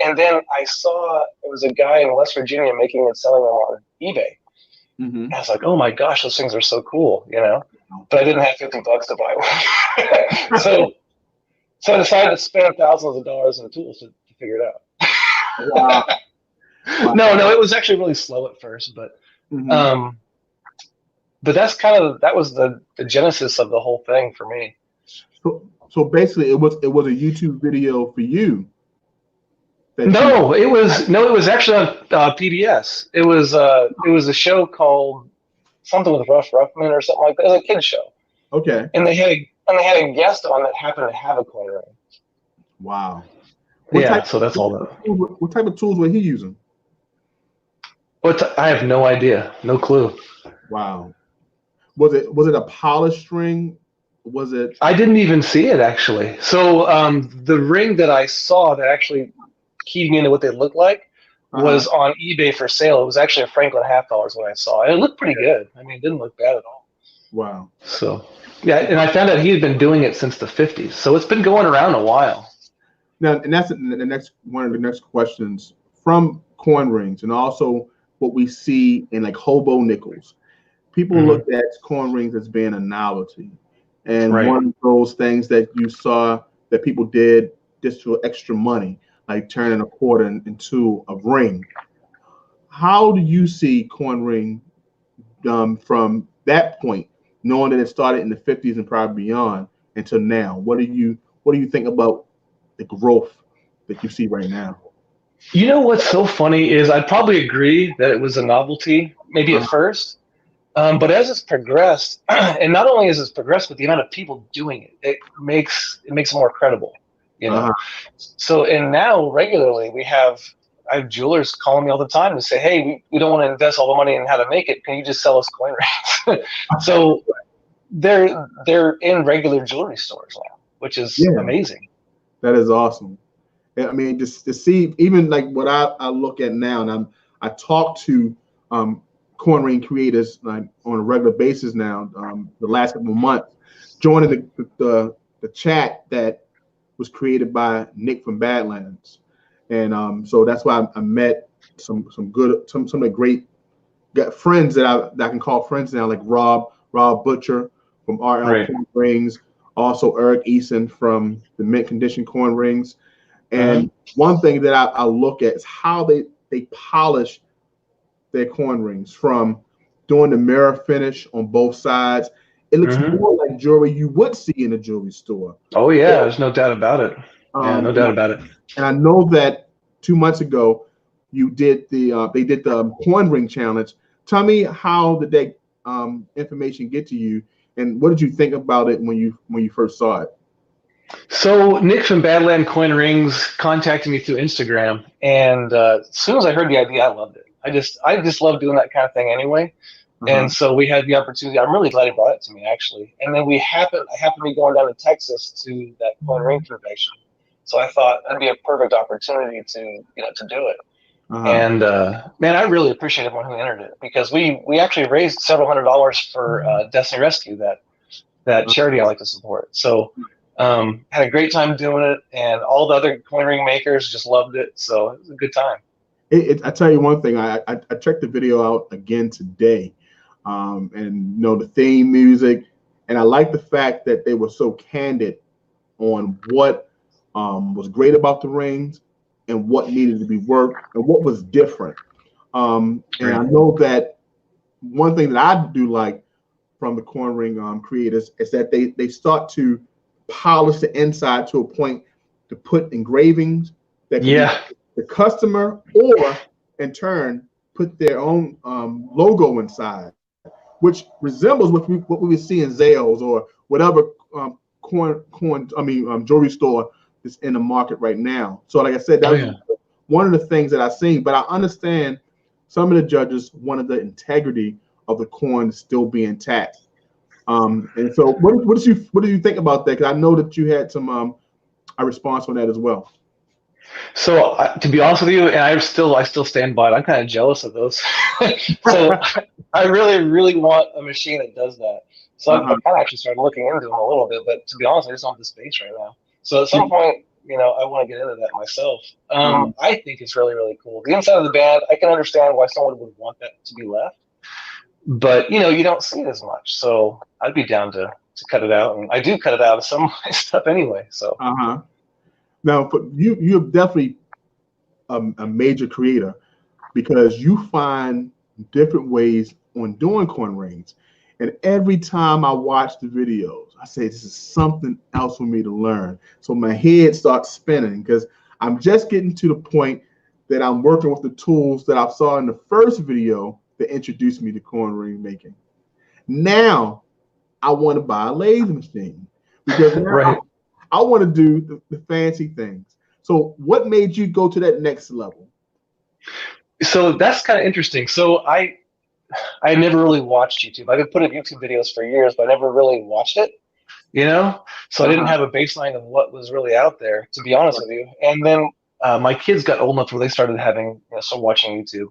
and then I saw it was a guy in West Virginia making and selling them on eBay. And I was like, oh my gosh, those things are so cool, But I didn't have $50 to buy one. so I decided to spend thousands of dollars in tools to figure it out. Wow. No, it was actually really slow at first, but that's that was the genesis of the whole thing for me. So basically, it was a YouTube video for you. No, it was actually on PBS. It was a show called something with Ruff Ruffman or something like that. It was a kid's show. Okay. And they had a guest on that happened to have a coin ring. Wow. So that's all that. What type of tools were he using? I have no idea. No clue. Wow. Was it a polished string? Was it? I didn't even see it, actually. So the ring that I saw that actually keyed me into what they looked like was on eBay for sale. It was actually a Franklin $50 when I saw it. And it looked pretty good. I mean, it didn't look bad at all. Wow. So, yeah, and I found out he had been doing it since the 50s. So it's been going around a while. Now, and that's one of the next questions from coin rings, and also what we see in like hobo nickels. People look at coin rings as being a novelty, and one of those things that you saw that people did just for extra money, like turning a quarter into a ring. How do you see coin ring from that point, knowing that it started in the 50s and probably beyond until now? What do you think about the growth that you see right now? You know what's so funny is I'd probably agree that it was a novelty, maybe at first, but as it's progressed, and not only as it's progressed, but the amount of people doing it, it makes it more credible, So, and now regularly I have jewelers calling me all the time to say, hey, we don't want to invest all the money in how to make it. Can you just sell us coin rings? So they're in regular jewelry stores now, which is amazing. That is awesome. I mean, just to see even like what I look at now, and I talk to coin ring creators like on a regular basis now. The last couple of months, joining the chat that was created by Nick from Badlands, And so that's why I met some of the great got friends that I can call friends now, like Rob Butcher from RL Right. Coin Rings, also Eric Eason from the Mint Condition Coin Rings. And one thing that I look at is how they polish their coin rings, from doing the mirror finish on both sides. It looks more like jewelry you would see in a jewelry store. Oh yeah, there's no doubt about it. Yeah, no doubt about it. And I know that 2 months ago you did they did the coin ring challenge. Tell me, how did that information get to you, and what did you think about it when you first saw it? So Nick from Badland Coin Rings contacted me through Instagram, and as soon as I heard the idea, I loved it. I just love doing that kind of thing anyway. And so we had the opportunity. I'm really glad he brought it to me, actually. And then I happened to be going down to Texas to that coin ring convention. So I thought that'd be a perfect opportunity to do it. And man, I really appreciate everyone who entered it, because we actually raised several $100s for Destiny Rescue, that charity I like to support. So had a great time doing it, and all the other coin ring makers just loved it. So it was a good time. I tell you one thing, I checked the video out again today, and the theme music, and I like the fact that they were so candid on what was great about the rings and what needed to be worked and what was different. And I know that one thing that I do like from the coin ring creators is that they start to polish the inside to a point to put engravings that can the customer, or in turn put their own logo inside, which resembles what we would see in Zales or whatever jewelry store that's in the market right now. So like I said, that was one of the things that I've seen, but I understand some of the judges wanted the integrity of the coin to still be intact. And so what did you think about that? Because I know that you had some a response on that as well. So to be honest with you, and I still stand by it, I'm kind of jealous of those. So I really want a machine that does that. So I kind of actually started looking into them a little bit, but to be honest, I just don't have the space right now. So at some point, I want to get into that myself. I think it's really cool. The inside of the band, I can understand why someone would want that to be left, but you don't see it as much. So I'd be down to cut it out, and I do cut it out of some of my stuff anyway. So. Now, you're definitely a major creator, because you find different ways on doing coin rings. And every time I watch the videos, I say, this is something else for me to learn. So my head starts spinning, because I'm just getting to the point that I'm working with the tools that I saw in the first video that introduced me to coin ring making. Now, I want to buy a lathe machine, because now I want to do the fancy things. So what made you go to that next level? So that's kind of interesting. So I never really watched YouTube. I've been putting YouTube videos for years, but I never really watched it, So I didn't have a baseline of what was really out there, to be honest with you. And then my kids got old enough where they started having, some watching YouTube.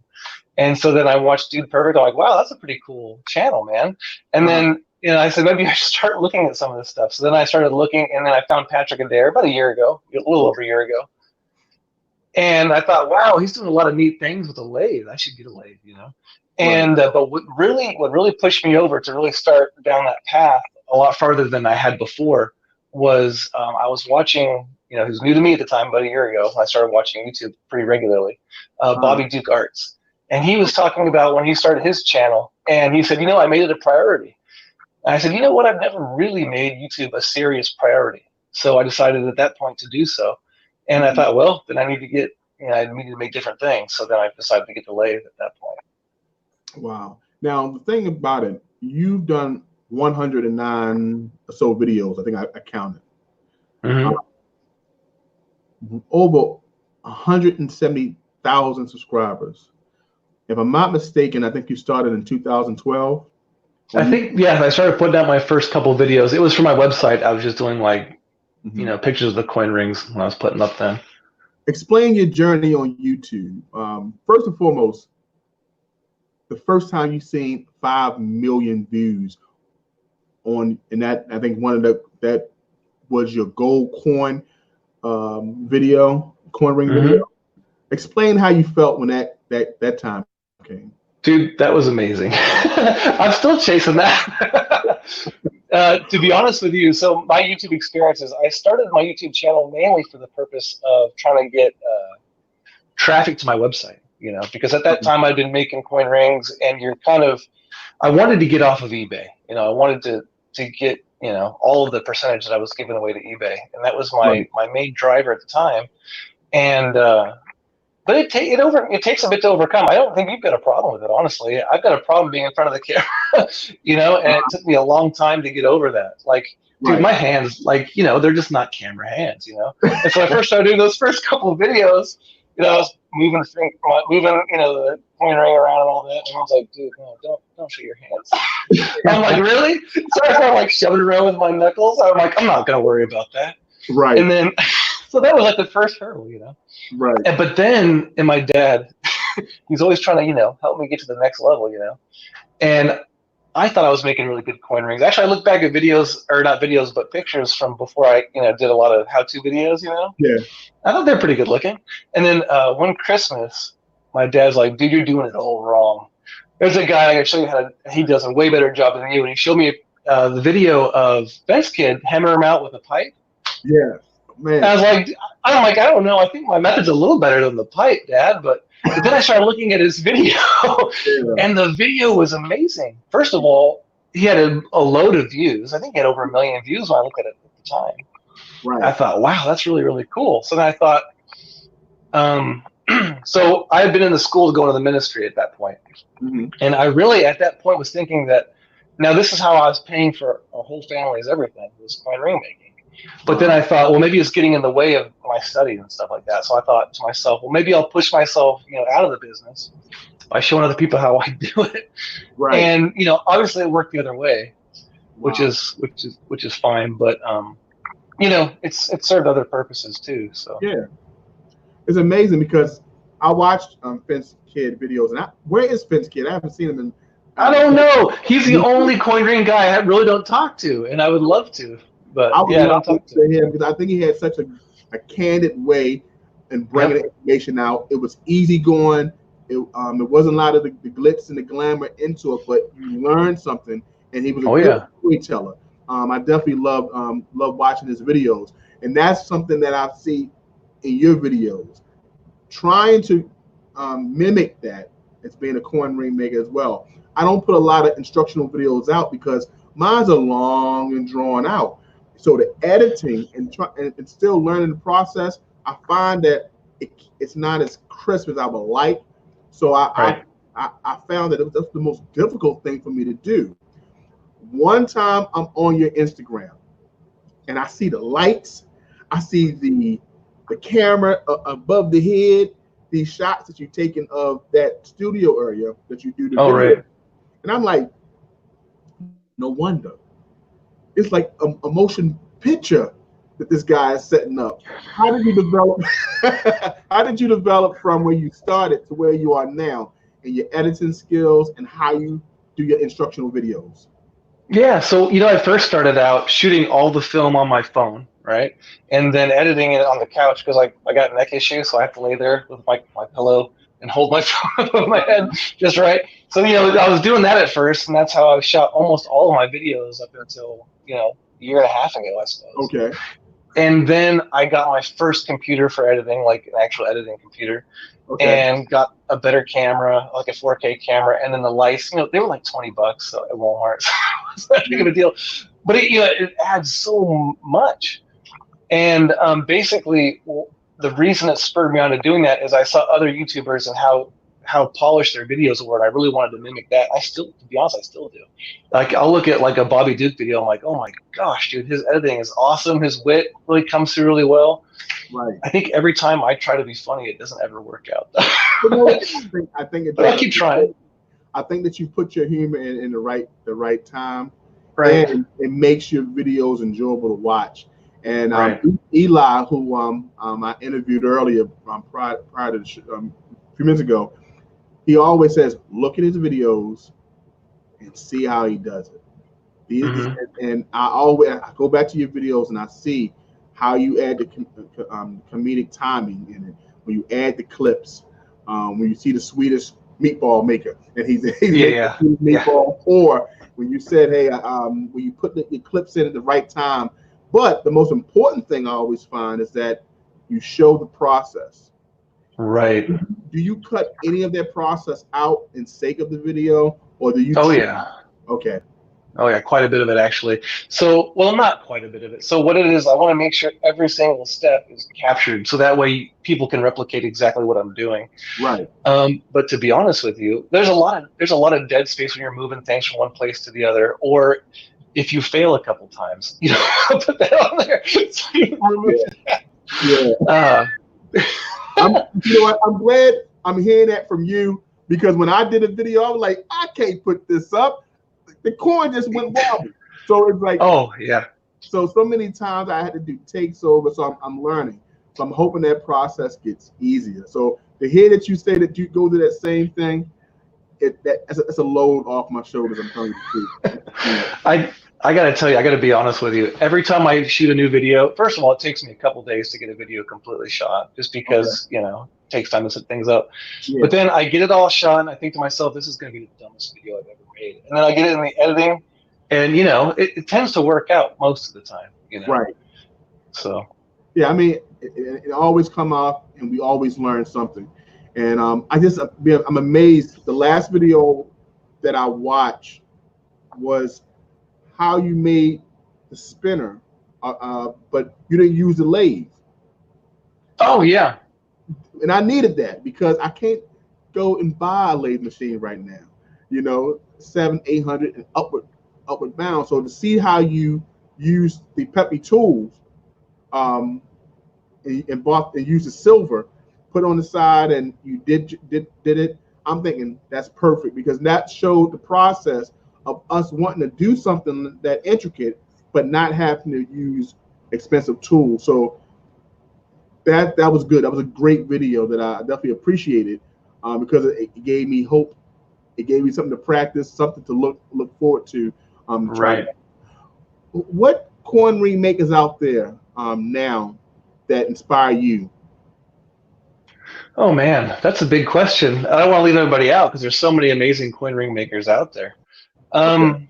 And so then I watched Dude Perfect. I'm like, wow, that's a pretty cool channel, man. And then, I said, maybe I should start looking at some of this stuff. So then I started looking, and then I found Patrick Adair about a little over a year ago. And I thought, wow, he's doing a lot of neat things with a lathe. I should get a lathe, And but what really pushed me over to really start down that path a lot farther than I had before was I was watching, he was new to me at the time, about a year ago. I started watching YouTube pretty regularly, Bobby Duke Arts. And he was talking about when he started his channel, and he said, I made it a priority. And I said, you know what? I've never really made YouTube a serious priority. So I decided at that point to do so. And I thought, well, then I need to make different things. So then I decided to get the lathe at that point. Wow. Now, the thing about it, you've done 109 or so videos. I think I counted. Over 170,000 subscribers. If I'm not mistaken, I think you started in 2012. I started putting out my first couple of videos. It was for my website. I was just doing pictures of the coin rings when I was putting up then. Explain your journey on YouTube. First and foremost, the first time you seen 5 million views and that, I think that was your gold coin coin ring video. Explain how you felt when that time came. Dude, that was amazing. I'm still chasing that. To be honest with you, so my YouTube experiences, I started my YouTube channel mainly for the purpose of trying to get traffic to my website, because at that time I'd been making coin rings, and I wanted to get off of eBay. I wanted to get, all of the percentage that I was giving away to eBay, and that was my main driver at the time. And but it takes a bit to overcome. I don't think you've got a problem with it, honestly. I've got a problem being in front of the camera, and it took me a long time to get over that. Like, dude, my hands, they're just not camera hands, And so I first started doing those first couple of videos, I was moving the thing, the coin ring around and all that, and I was like, dude, no, don't show your hands. I'm like, really? So I started shoving it around with my knuckles. I'm like, I'm not gonna worry about that. Right. And then, so that was the first hurdle, Right. But then, and my dad, he's always trying to, help me get to the next level, And I thought I was making really good coin rings. Actually, I look back at videos, or not videos, but pictures from before I, did a lot of how-to videos, Yeah. I thought they're pretty good looking. And then one Christmas, my dad's like, dude, you're doing it all wrong. There's a guy, I can show you he does a way better job than you. And he showed me the video of Ben's kid hammer him out with a pipe. Yeah. Man. And I was like, I don't know. I think my method's a little better than the pipe, Dad. But then I started looking at his video, and the video was amazing. First of all, he had a load of views. I think he had over 1 million views when I looked at it at the time. Right. I thought, wow, that's really, really cool. So then I thought, so I had been in the school going to the ministry at that point. Mm-hmm. And I really, at that point, was thinking that, now this is how I was paying for our whole family's everything, was coin ring making. But then I thought, well, maybe it's getting in the way of my studies and stuff like that. So I thought to myself, well, maybe I'll push myself, out of the business by showing other people how I do it. Right. And obviously it worked the other way, which is fine. But it served other purposes too. So yeah, it's amazing because I watched Fence Kid videos, and where is Fence Kid? I haven't seen him in. I don't know. He's the only coin ring guy I really don't talk to, and I would love to. But I would don't talk to him because I think he had such a candid way in bringing the information out. It was easy going. It wasn't a lot of the glitz and the glamour into it, but you learned something, and he was a good storyteller. I definitely love watching his videos, and that's something that I see in your videos. Trying to mimic that as being a coin ring maker as well. I don't put a lot of instructional videos out because mine's are long and drawn out. So the editing and still learning the process, I find that it's not as crisp as I would like. So I found that that's the most difficult thing for me to do. One time I'm on your Instagram and I see the lights, I see the camera above the head, these shots that you're taking of that studio area that you do the video. Right. And I'm like, no wonder. It's like a motion picture that this guy is setting up. How did you develop? How did you develop from where you started to where you are now in your editing skills and how you do your instructional videos? Yeah, so I first started out shooting all the film on my phone, right, and then editing it on the couch because I got neck issues, so I have to lay there with my pillow and hold my phone above my head just right. So I was doing that at first, and that's how I shot almost all of my videos up until a year and a half ago, I suppose. Okay. And then I got my first computer for editing, like an actual editing computer, and got a better camera, like a 4K camera, and then the lights. They were like $20 so at Walmart, so it's not big of a deal. But it adds so much, and basically the reason it spurred me on to doing that is I saw other YouTubers and how polished their videos were, and I really wanted to mimic that. To be honest, I still do. Like, I'll look at like a Bobby Duke video, I'm like, oh my gosh, dude, his editing is awesome. His wit really comes through really well. Right. I think every time I try to be funny, it doesn't ever work out. I think but I keep trying. I think that you put your humor in the right time, right? And it makes your videos enjoyable to watch. And Eli, who I interviewed earlier, prior to a few minutes ago, he always says, look at his videos and see how he does it. And I go back to your videos and I see how you add the comedic timing in it. when you add the clips, when you see the Swedish meatball maker, and he's yeah. meatball, or when you said, hey, when you put your clips in at the right time. But the most important thing I always find is that you show the process. Right. Do you cut any of that process out in sake of the video, or do you? Oh yeah. Okay. Oh yeah, quite a bit of it actually. So, well, not quite a bit of it. So what it is, I want to make sure every single step is captured, so that way people can replicate exactly what I'm doing. Right. But to be honest with you, there's a lot of dead space when you're moving things from one place to the other, or if you fail a couple times, I'll put that on there. So you remove that. Yeah. I'm glad I'm hearing that from you, because when I did a video, I was like, I can't put this up. The coin just went wobbly. So it's like, oh yeah. So many times I had to do takes over. So I'm learning. So I'm hoping that process gets easier. So to hear that you say that you go to that same thing, it's a load off my shoulders. I'm telling you. I got to tell you, I got to be honest with you. Every time I shoot a new video, first of all, it takes me a couple days to get a video completely shot, just because, it takes time to set things up. Yeah. But then I get it all shot, and I think to myself, this is going to be the dumbest video I've ever made. And then I get it in the editing, and, it tends to work out most of the time, Right. So. Yeah, I mean, it always come off, and we always learn something. And I'm amazed. The last video that I watched was how you made the spinner, but you didn't use the lathe. Oh yeah. And I needed that, because I can't go and buy a lathe machine right now. $700-800 and upward bound. So to see how you use the Peppy tools, and use the silver, put on the side, and you did it. I'm thinking that's perfect, because that showed the process of us wanting to do something that intricate, but not having to use expensive tools. So that was good. That was a great video that I definitely appreciated, because it gave me hope. It gave me something to practice, something to look forward to. Right. What coin ring makers out there now that inspire you? Oh man, that's a big question. I don't want to leave everybody out, because there's so many amazing coin ring makers out there. Okay.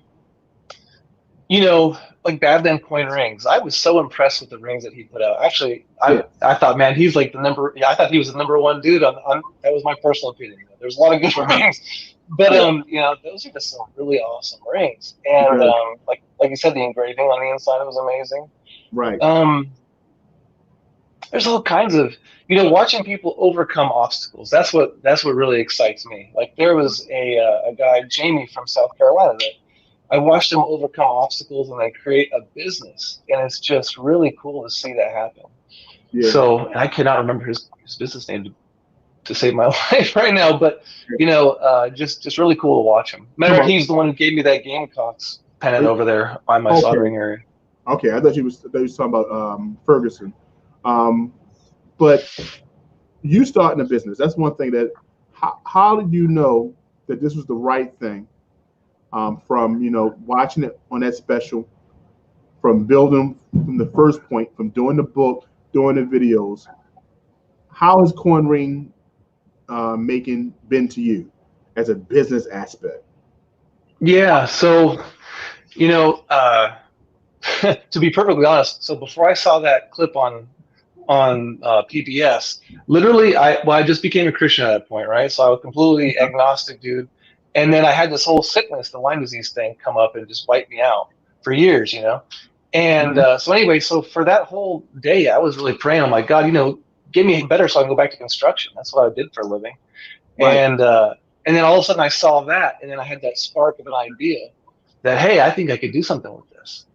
Like Badland Coin Rings, I was so impressed with the rings that he put out. Actually, I thought, man, he's like I thought he was the #1 dude on that was my personal opinion. There's a lot of good rings, but those are just some really awesome rings. And like you said, the engraving on the inside was amazing. Right. There's all kinds of watching people overcome obstacles. That's what really excites me. Like there was a guy, Jamie from South Carolina, that I watched him overcome obstacles and then create a business, and it's just really cool to see that happen. Yeah. So, and I cannot remember his business name to save my life right now, but just really cool to watch him. Remember, he's the one who gave me that Gamecocks pennant over there by my soldering area. Okay, I thought you was talking about Ferguson. But you starting a business, that's one thing that, how did you know that this was the right thing? From watching it on that special, from building from the first point, from doing the book, doing the videos, how has coin ring making been to you as a business aspect? Yeah, so to be perfectly honest, so before I saw that clip on PBS, literally I just became a Christian at that point, right? So I was completely agnostic, dude. And then I had this whole sickness, the Lyme disease thing, come up and just wipe me out for years, And so anyway, so for that whole day, I was really praying. I'm like, God, get me better so I can go back to construction. That's what I did for a living. Right. And then all of a sudden I saw that, and then I had that spark of an idea that, hey, I think I could do something with this.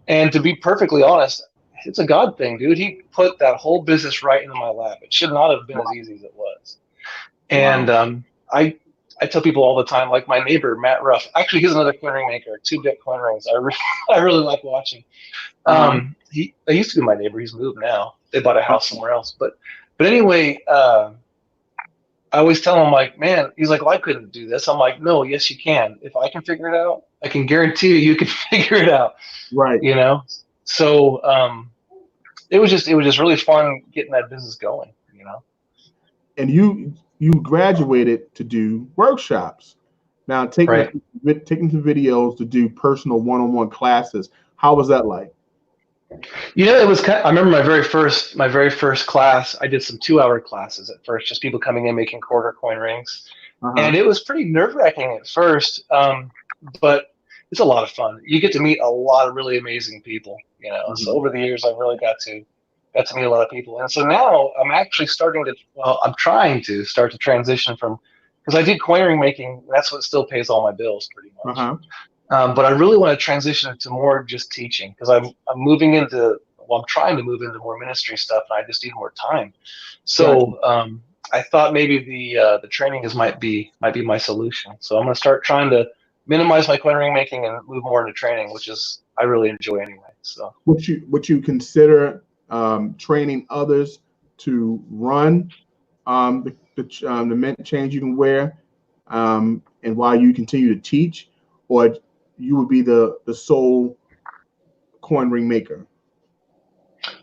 And to be perfectly honest, it's a God thing, dude. He put that whole business right into my lap. It should not have been as easy as it was. And I tell people all the time, like my neighbor, Matt Ruff, actually he's another coin ring maker, 2-bit coin rings. I really like watching. He used to be my neighbor. He's moved now. They bought a house somewhere else. But anyway, I always tell him, like, man, he's like, well, I couldn't do this. I'm like, no, yes, you can. If I can figure it out, I can guarantee you can figure it out. Right. So it was just really fun getting that business going, and you graduated to do workshops. Now taking some videos to do personal one-on-one classes. How was that like? You know, it was I remember my very first class. I did some 2-hour classes at first, just people coming in making quarter coin rings, and it was pretty nerve-wracking at first, but it's a lot of fun. You get to meet a lot of really amazing people, you know. So over the years, I've really got to meet a lot of people, and so now I'm actually I'm trying to start to transition from, because I did coin ring making. That's what still pays all my bills pretty much. But I really want to transition to more just teaching, because I'm trying to move into more ministry stuff, and I just need more time. So I thought maybe the training might be my solution. So I'm going to start trying to minimize my coin ring making and move more into training, which is I really enjoy anyway. So would you consider training others to run the mint chains you can wear, and while you continue to teach, or you would be the sole coin ring maker?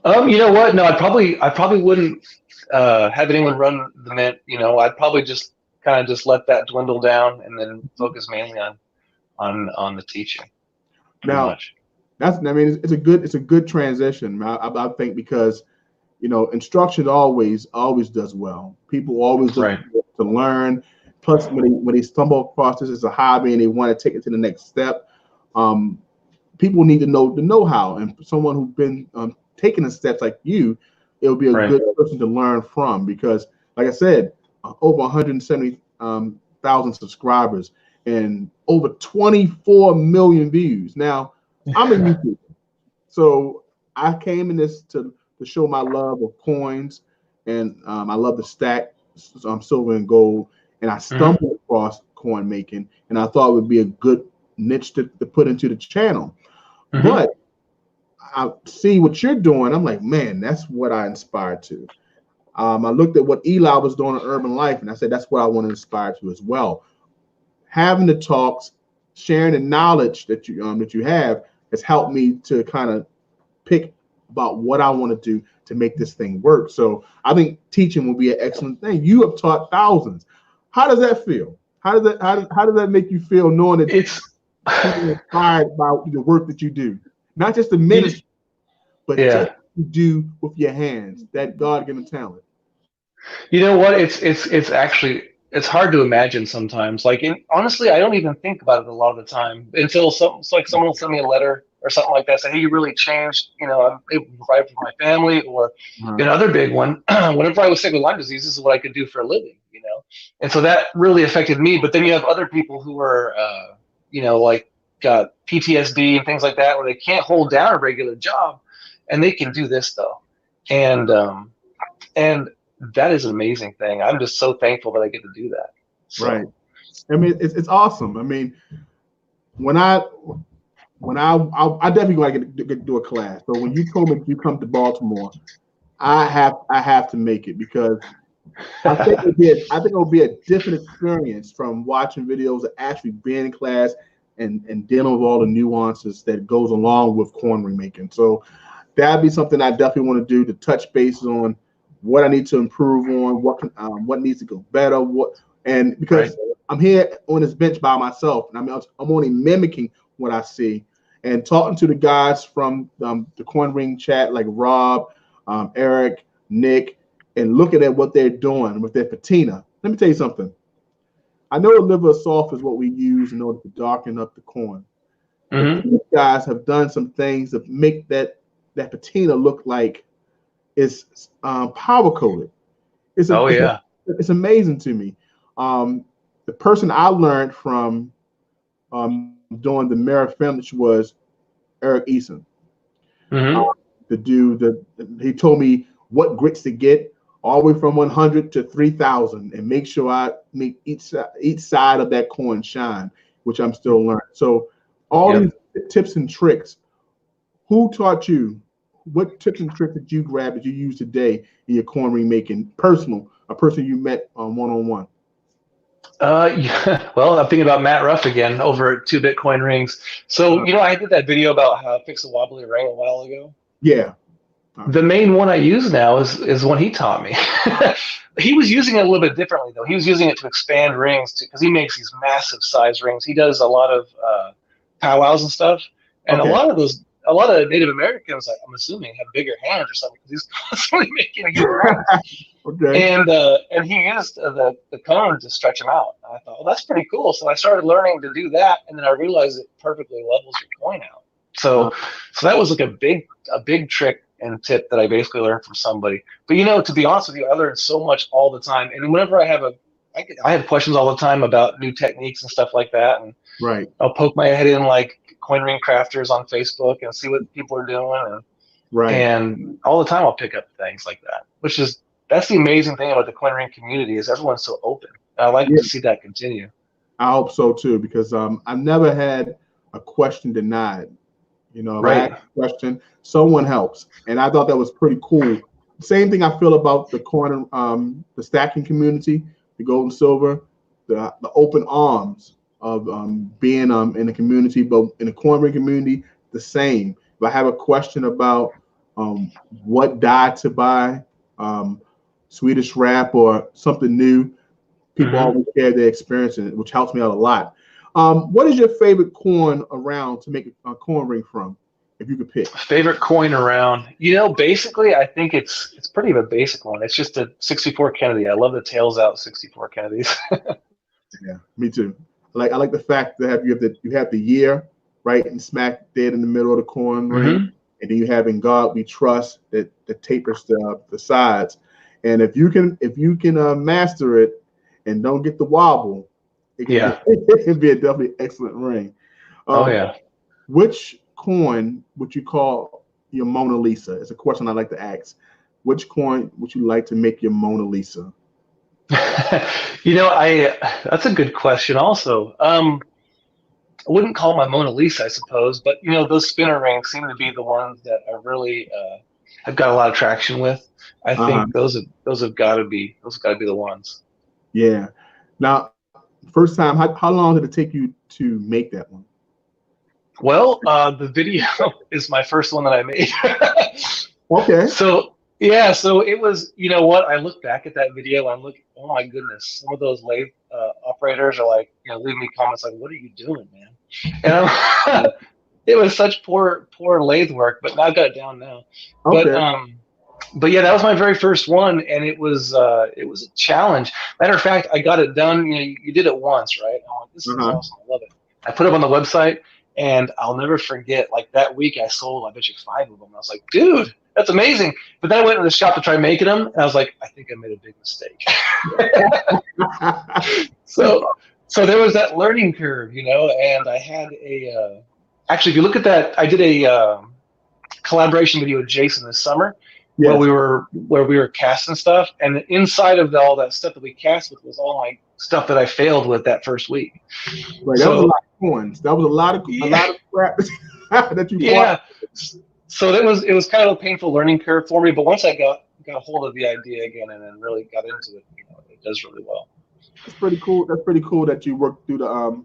You know what? No, I probably wouldn't have anyone run the mint. You know, I'd probably just kind of just let that dwindle down and then focus mainly on the teaching. Now, it's a good transition. I think, because you know, instruction always does well. People always look to learn. Plus, when they stumble across this as a hobby and they want to take it to the next step, people need to know the know-how. And someone who's been taking the steps like you, it'll be a good person to learn from, because, like I said, over 170,000 subscribers and over 24 million views. Now, I'm a YouTuber, so I came in this to show my love of coins, and I love to stack silver and gold. And I stumbled across coin making, and I thought it would be a good niche to put into the channel. But I see what you're doing. I'm like, man, that's what I inspired to. I looked at what Eli was doing in Urban Life, and I said, that's what I want to inspire to as well. Having the talks, sharing the knowledge that you have has helped me to kind of pick about what I want to do to make this thing work. So I think teaching will be an excellent thing. You have taught thousands. How does that feel? How does that make you feel, knowing that it's inspired by the work that you do, not just the ministry, but just you do with your hands, that God-given talent? You know what? It's actually hard to imagine sometimes. Like, honestly, I don't even think about it a lot of the time until someone will send me a letter or something like that, say, hey, you really changed. You know, I'm able to provide for my family, or another big one. Whenever I was sick with Lyme disease, this is what I could do for a living. You know, and so that really affected me. But then you have other people who are, you know, like got PTSD and things like that, where they can't hold down a regular job, and they can do this though, and that is an amazing thing. I'm just so thankful that I get to do that. So. Right. I mean, it's awesome. I mean, when I definitely going to do a class. So when you told me you come to Baltimore, I have to make it, because I think it will be a different experience from watching videos to actually being in class and dealing with all the nuances that goes along with coin ring making. So that'd be something I definitely want to do, to touch bases on what I need to improve on, what needs to go better, because I'm here on this bench by myself, and I'm only mimicking what I see, and talking to the guys from the coin ring chat, like Rob, Eric, Nick, and looking at what they're doing with their patina. Let me tell you something. I know a liver soft is what we use in order to darken up the coin. These guys have done some things that make that patina look like it's power coated. It's amazing to me. The person I learned from doing the mirror finish was Eric Eason. The dude he told me what grits to get, all the way from 100 to 3,000, and make sure I make each side of that coin shine, which I'm still learning. So all these tips and tricks, who taught you? What tips and tricks did you grab that you use today in your coin ring making? A person you met one-on-one? Well, I'm thinking about Matt Ruff again over at 2 Bitcoin Rings. So, you know, I did that video about how to fix a wobbly ring a while ago. Yeah. The main one I use now is one he taught me. He was using it a little bit differently though. He was using it to expand rings because he makes these massive size rings. He does a lot of powwows and stuff, and Okay. a lot of Native Americans, I'm assuming, have bigger hands or something because he's constantly making a huge ring. Okay. And he used the cone to stretch them out. And I thought, well, that's pretty cool. So I started learning to do that, and then I realized it perfectly levels your coin out. So that was like a big trick and tip that I basically learned from somebody. But to be honest with you, I learn so much all the time. And whenever I have questions all the time about new techniques and stuff like that, and Right. I'll poke my head in like coin ring crafters on Facebook and see what people are doing, and all the time I'll pick up things like that. That's the amazing thing about the coin ring community is everyone's so open. And I like to see that continue. I hope so too, because I've never had a question denied. If I ask a question, someone helps, and I thought that was pretty cool. Same thing I feel about the coin, the stacking community, the gold and silver, the open arms of being in the community, but in the coin ring community, the same. If I have a question about what die to buy, Swedish wrap or something new, people always share their experience in it, which helps me out a lot. What is your favorite coin around to make a coin ring from, if you could pick? Favorite coin around? Basically, I think it's pretty of a basic one. It's just a 64 Kennedy. I love the tails out 64 Kennedys. Yeah, me too. I like the fact that you have the year right and smack dead in the middle of the coin ring, and then you have "In God We Trust" that tapers the sides. And if you can master it and don't get the wobble, it can be a definitely excellent ring. Which coin would you call your Mona Lisa? It's a question I like to ask. Which coin would you like to make your Mona Lisa? That's a good question also. I wouldn't call my Mona Lisa, I suppose, but those spinner rings seem to be the ones that I really have got a lot of traction with. I think those have got to be the ones. Yeah. Now, first time, how long did it take you to make that one? Well, the video is my first one that I made. Okay. So it was, I look back at that video and I'm like, oh my goodness, some of those lathe operators are like, leaving me comments like, what are you doing, man? And it was such poor lathe work, but I've got it down now. Okay. But yeah, that was my very first one, and it was a challenge. Matter of fact, I got it done. You did it once, right? I'm like, this is awesome. I love it. I put it on the website, and I'll never forget. Like that week, I sold, I bet you 5 of them. I was like, dude, that's amazing. But then I went to the shop to try making them, and I was like, I think I made a big mistake. So there was that learning curve, and I had actually, if you look at that, I did a collaboration video with Jason this summer. Yes. Where we were casting stuff, and inside of all that stuff that we cast with was all my stuff that I failed with that first week. Right, that was a lot of coins. That was a lot of crap that you bought. So it was kind of a painful learning curve for me, but once I got a hold of the idea again and then really got into it, it does really well. That's pretty cool. That's pretty cool that you worked through the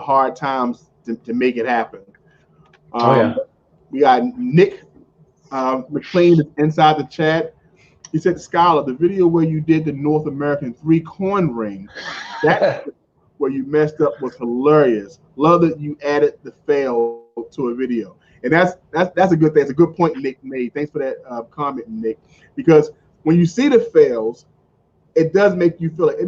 hard times to make it happen. We got Nick McLean is inside the chat. He said, Skyler, the video where you did the North American 3 coin ring, that where you messed up was hilarious. Love that you added the fail to a video. And that's a good thing. It's a good point Nick made. Thanks for that comment, Nick. Because when you see the fails, it does make you feel like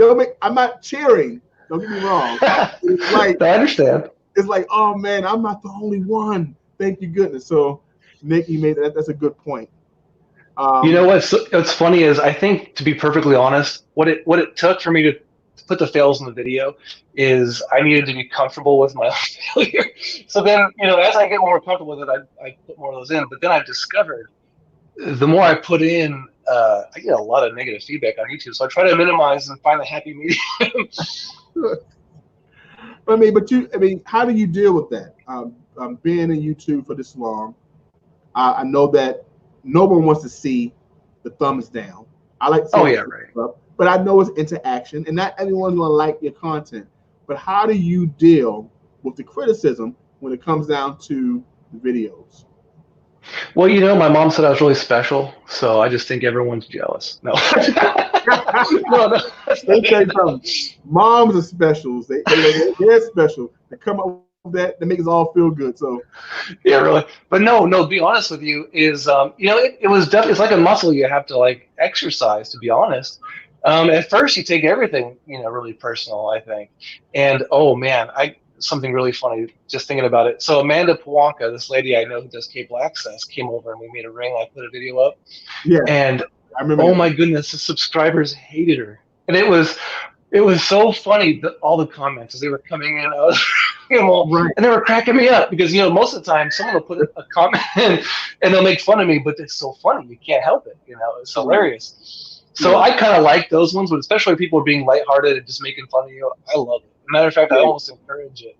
I'm not cheering. Don't get me wrong. It's like, I understand. It's like, oh man, I'm not the only one. Thank you, goodness. So Nick, you made that. That's a good point. What's funny is I think, to be perfectly honest, what it took for me to put the fails in the video is I needed to be comfortable with my own failure. So then, as I get more comfortable with it, I put more of those in. But then I've discovered the more I put in, I get a lot of negative feedback on YouTube. So I try to minimize and find a happy medium. How do you deal with that? Being in YouTube for this long, I know that no one wants to see the thumbs down. I like to see stuff, but I know it's interaction, and not everyone's going to like your content. But how do you deal with the criticism when it comes down to the videos? Well, my mom said I was really special, so I just think everyone's jealous. No, no, no, that's Let not me tell you it. something. Moms are specials. They're special. They come up with that. They make us all feel good. So Yeah, really. But no, no. To be honest with you, is it was definitely it's like a muscle you have to like exercise. To be honest, at first you take everything really personal. I think, and oh man, I something really funny just thinking about it. So Amanda Pawonka, this lady I know who does cable access, came over and we made a ring. I put a video up, yeah, and I remember oh that. my goodness, the subscribers hated her, and it was so funny that all the comments as they were coming in, I was, Right. and they were cracking me up because most of the time someone will put a comment in and they'll make fun of me, but it's so funny you can't help it. It's Right. hilarious. So Yeah. I kind of like those ones, but especially when people are being lighthearted and just making fun of you. I love it. Matter of fact, I Yeah. almost encourage it.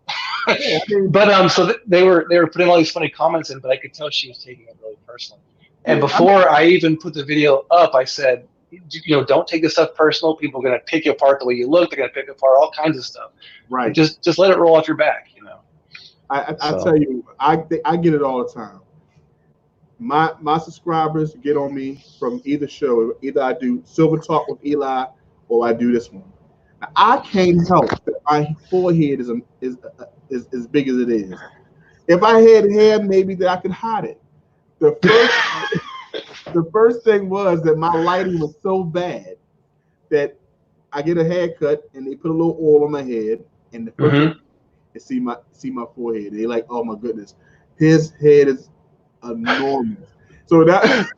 Yeah. I mean, But so they were putting all these funny comments in, but I could tell she was taking it really personally. And yeah. before I even put the video up, I said, don't take this stuff personal. People are gonna pick you apart the way you look. They're gonna pick apart all kinds of stuff. Right. Just let it roll off your back. I So tell you, I get it all the time. My subscribers get on me from either show. Either I do Silver Talk with Eli, or I do this one. Now, I can't help that my forehead is as big as it is. If I had hair, maybe that I could hide it. The first thing was that my lighting was so bad that I get a haircut and they put a little oil on my head, and the first thing hmm they see my forehead. They're like, "Oh my goodness, his head is enormous." So that's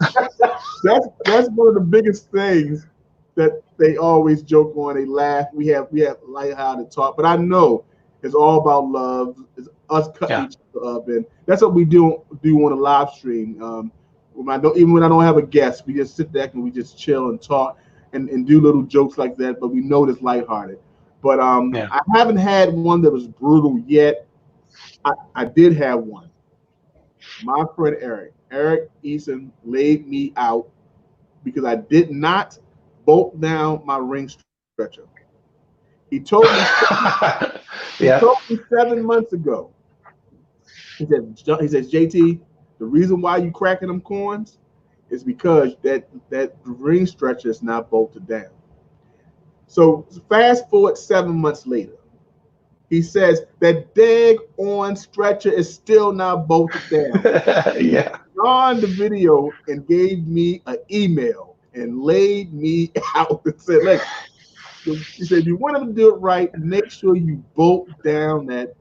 one of the biggest things that they always joke on. They laugh. We have lighthearted talk, but I know it's all about love. It's us cutting yeah, each other up, and that's what we do on a live stream. Even when I don't have a guest, we just sit back and we just chill and talk and do little jokes like that. But we know it's lighthearted. But yeah. I haven't had one that was brutal yet. I did have one. My friend Eric Eason laid me out because I did not bolt down my ring stretcher. He told me he Yeah. told me 7 months ago. He says, JT, the reason why you cracking them corns is because that ring stretcher is not bolted down. So fast forward 7 months later. He says that dag on stretcher is still not bolted down. Yeah. On the video and gave me an email and laid me out and said, like, he said, you want to do it right, make sure you bolt down that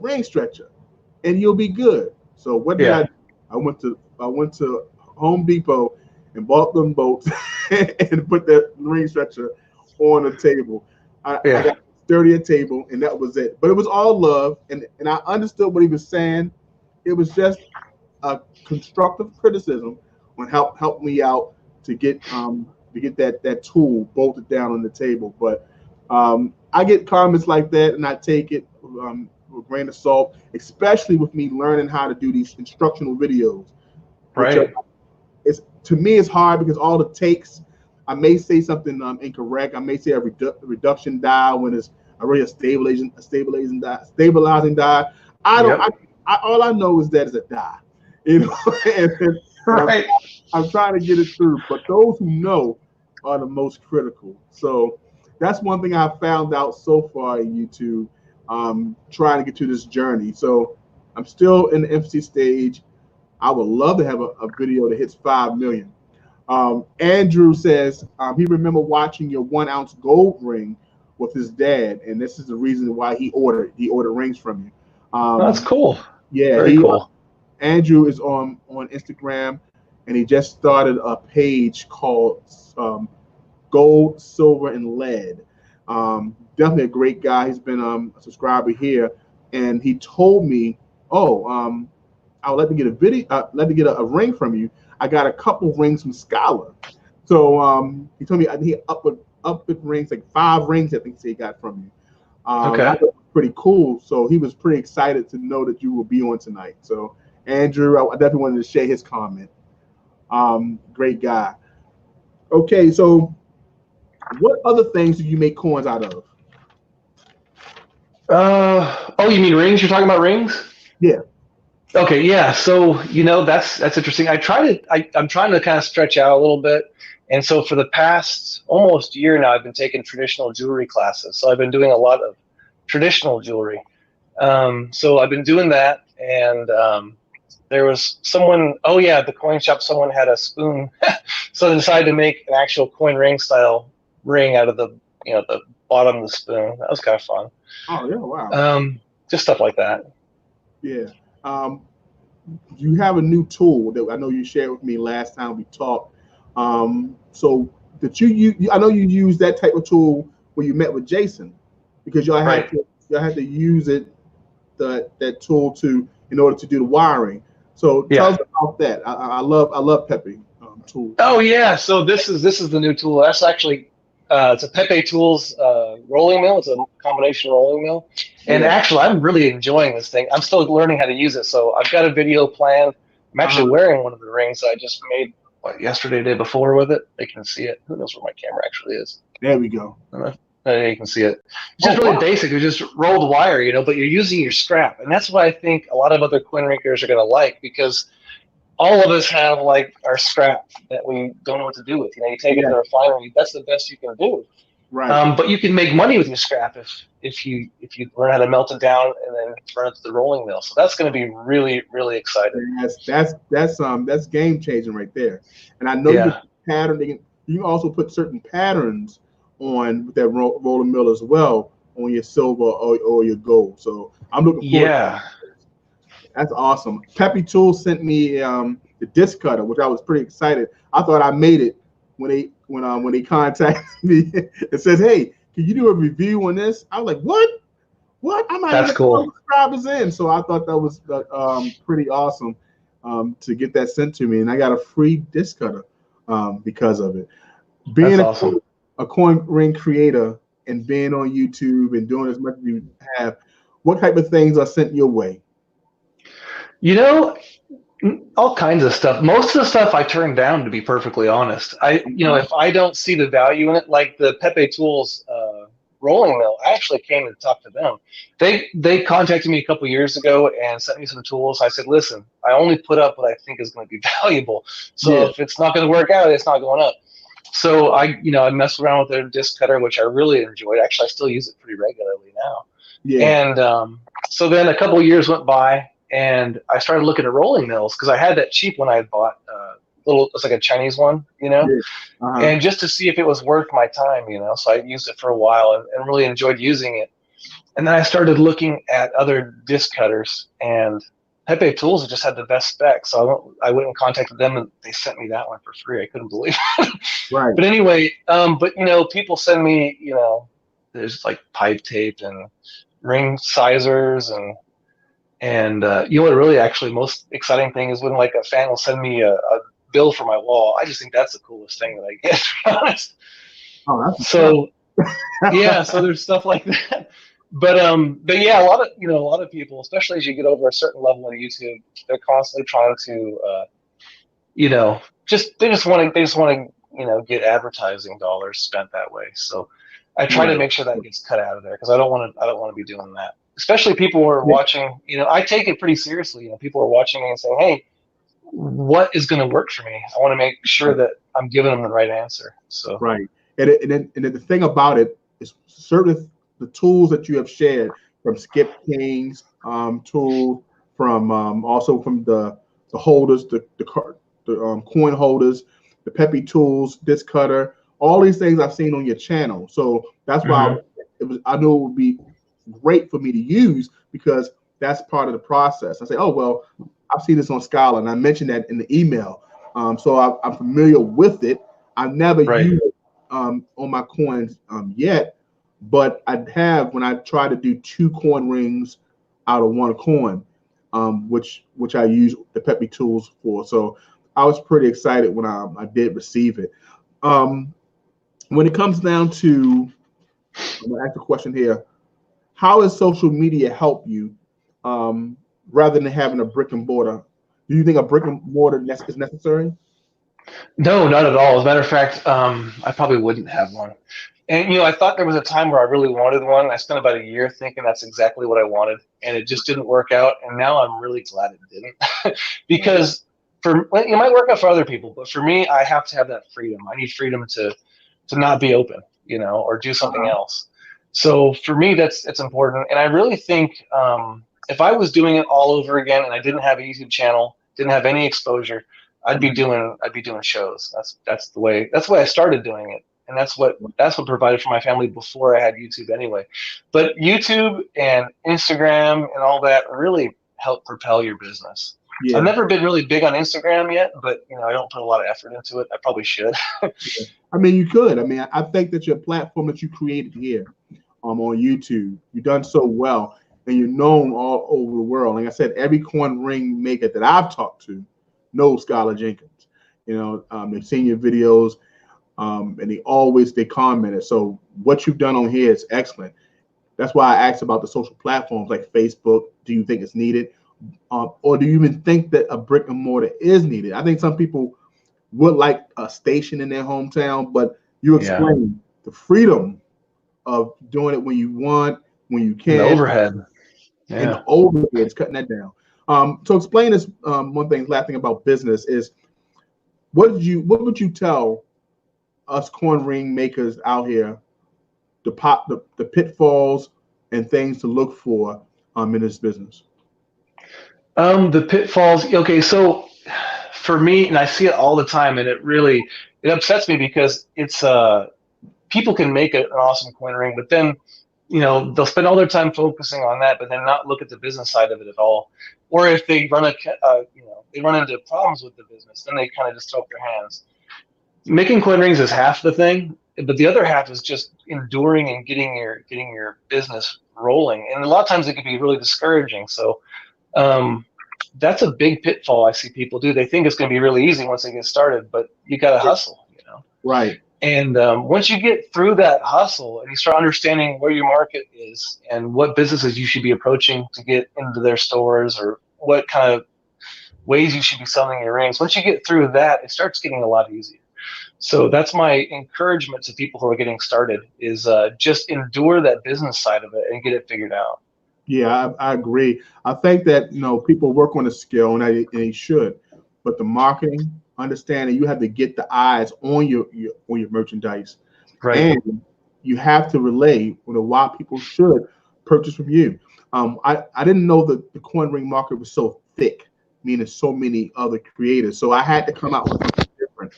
ring stretcher, and you'll be good. So what did I Yeah. do? I went to Home Depot and bought them bolts and put that ring stretcher on the table. I Yeah. got a sturdier table, and that was it. But it was all love, and I understood what he was saying. It was just a constructive criticism on help me out to get that tool bolted down on the table. But I get comments like that, and I take it with a grain of salt, especially with me learning how to do these instructional videos, which are Right. it's to me it's hard because all the takes. I may say something incorrect. I may say a reduction die when it's already a stabilizing die. I don't. Yep. All I know is that it's a die, you know, and Right. I'm trying to get it through. But those who know are the most critical. So that's one thing I found out so far in YouTube, trying to get to this journey. So I'm still in the infancy stage. I would love to have a video that hits 5 million. Andrew says he remember watching your 1 ounce gold ring with his dad, and this is the reason why he ordered rings from you. That's cool. Yeah, Very he cool. Andrew is on Instagram, and he just started a page called Gold, Silver, and Lead. Definitely a great guy. He's been a subscriber here, and he told me, "Oh, I would like to get a video, let me get a ring from you. I got a couple rings from Skyler." So he told me he up with rings, like 5 rings I think he got from you. I Okay. thought it was pretty cool. So he was pretty excited to know that you will be on tonight. So Andrew, I definitely wanted to share his comment. Great guy. Okay, so what other things do you make coins out of? Oh, you mean rings? You're talking about rings? Yeah. Okay, yeah. So that's interesting. I'm trying to kind of stretch out a little bit, and so for the past almost year now, I've been taking traditional jewelry classes. So I've been doing a lot of traditional jewelry. So I've been doing that, and there was someone. Oh yeah, at the coin shop, someone had a spoon, so they decided to make an actual coin ring style ring out of the bottom of the spoon. That was kind of fun. Oh yeah, wow. Just stuff like that. Yeah. You have a new tool that I know you shared with me last time we talked. So that I know you use that type of tool when you met with Jason, because y'all had to use that tool in order to do the wiring. So tell us about that. I love Pepe tool. Oh yeah, so this is the new tool. That's actually it's a Pepe Tools rolling mill. It's a combination rolling mill. And actually, I'm really enjoying this thing. I'm still learning how to use it. So I've got a video planned. I'm actually wearing one of the rings that I just made yesterday, day before with it. They can see it. Who knows where my camera actually is? There we go. There you can see it. It's just really basic. It's just rolled wire, but you're using your scrap. And that's what I think a lot of other coin rinkers are going to like, because all of us have our scrap that we don't know what to do with. You take it to the refinery. That's the best you can do. Right. But you can make money with your scrap if you learn how to melt it down and then run it to the rolling mill. So that's going to be really, really exciting. That's game changing right there. And I know you can also put certain patterns on with that rolling mill as well on your silver or your gold. So I'm looking forward to that. That's awesome. Pepe Tools sent me the disc cutter, which I was pretty excited. I thought I made it when they contacted me. It says, "Hey, can you do a review on this?" I was like, "What? I'm not even cool. Subscribers in." So I thought that was pretty awesome to get that sent to me, and I got a free disc cutter because of it. Being awesome. A coin ring creator and being on YouTube and doing as much as you have, what type of things are sent your way? All kinds of stuff. Most of the stuff I turn down, to be perfectly honest. If I don't see the value in it, like the Pepe Tools rolling mill, I actually came to talk to them. They contacted me a couple years ago and sent me some tools. I said, listen, I only put up what I think is going to be valuable. So if it's not going to work out, it's not going up. So I messed around with their disc cutter, which I really enjoyed. Actually, I still use it pretty regularly now. Yeah. And so then a couple of years went by, and I started looking at rolling mills because I had that cheap one I had bought, it's like a Chinese one, and just to see if it was worth my time, So I used it for a while and really enjoyed using it. And then I started looking at other disc cutters, and Pepe Tools just had the best specs. So I went and contacted them, and they sent me that one for free. I couldn't believe it. Right. But anyway, people send me, there's pipe tape and ring sizers and what really actually most exciting thing is when a fan will send me a bill for my wall. I just think that's the coolest thing that I get, to be honest. Oh, that's so so there's stuff like that. But yeah, a lot of people, especially as you get over a certain level on YouTube, they're constantly trying to they just want to get advertising dollars spent that way. So I try to make sure that gets cut out of there, because I don't want to be doing that. Especially people who are watching, I take it pretty seriously. People are watching me and saying, hey, what is going to work for me? I want to make sure that I'm giving them the right answer. So right. And the thing about it is certain the tools that you have shared, from Skip King's tool, from also from the holders, the coin holders, the Pepe Tools, disc cutter, all these things I've seen on your channel. So that's why I knew it would be great for me to use, because that's part of the process. I say, oh, well, I've seen this on Skyler, and I mentioned that in the email. So I'm familiar with it. I've never used it on my coins yet, but I have when I try to do 2 coin rings out of 1 coin, which I use the Pepe Tools for. So I was pretty excited when I did receive it. When it comes down to, I'm going to ask a question here. How has social media helped you rather than having a brick and mortar? Do you think a brick and mortar is necessary? No, not at all. As a matter of fact, I probably wouldn't have one. And, I thought there was a time where I really wanted one. I spent about a year thinking that's exactly what I wanted, and it just didn't work out. And now I'm really glad it didn't, because it might work out for other people, but for me, I have to have that freedom. I need freedom to not be open, or do something else. So for me, it's important. And I really think if I was doing it all over again and I didn't have a YouTube channel, didn't have any exposure, I'd be doing shows. That's the way I started doing it. And that's what provided for my family before I had YouTube anyway. But YouTube and Instagram and all that really help propel your business. Yeah. I've never been really big on Instagram yet, but I don't put a lot of effort into it. I probably should. I mean, you could. I mean, I think that your platform that you created here on YouTube, you've done so well, and you're known all over the world. Like I said, every coin ring maker that I've talked to knows Skyler Jenkins. They've seen your videos, and they commented. So what you've done on here is excellent. That's why I asked about the social platforms like Facebook. Do you think it's needed? Or do you even think that a brick and mortar is needed? I think some people would like a station in their hometown, but you explain the freedom of doing it when you want, when you can. The overhead. Yeah. And the overhead is cutting that down. So explain this. One thing, last thing about business is, what would you tell us coin ring makers out here, the pitfalls and things to look for in this business? The pitfalls. Okay, so for me, and I see it all the time, and it upsets me because it's people can make an awesome coin ring, but then they'll spend all their time focusing on that, but then not look at the business side of it at all. Or if they run they run into problems with the business, then they kind of just throw up their hands. Making coin rings is half the thing, but the other half is just enduring and getting your business rolling. And a lot of times it can be really discouraging. So that's a big pitfall I see people do. They think it's going to be really easy once they get started, but you got to hustle, Right. And once you get through that hustle and you start understanding where your market is and what businesses you should be approaching to get into their stores, or what kind of ways you should be selling your rings, once you get through that, it starts getting a lot easier. So that's my encouragement to people who are getting started, is just endure that business side of it and get it figured out. Yeah, I agree. I think that people work on a skill, and they should, but the marketing, understanding, you have to get the eyes on your merchandise, right? And you have to relay why people should purchase from you. I didn't know that the coin ring market was so thick, meaning so many other creators. So I had to come out with something different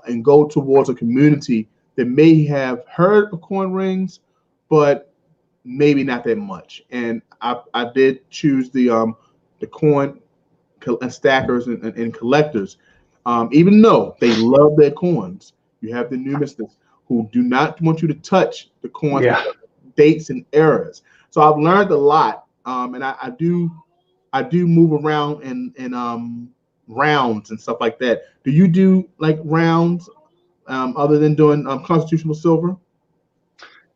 and go towards a community that may have heard of coin rings, but maybe not that much. And I did choose the coin and stackers and collectors, even though they love their coins. You have the numismatists who do not want you to touch the coins, dates and eras. So I've learned a lot, and I do move around in rounds and stuff like that. Do you do like rounds other than doing constitutional silver?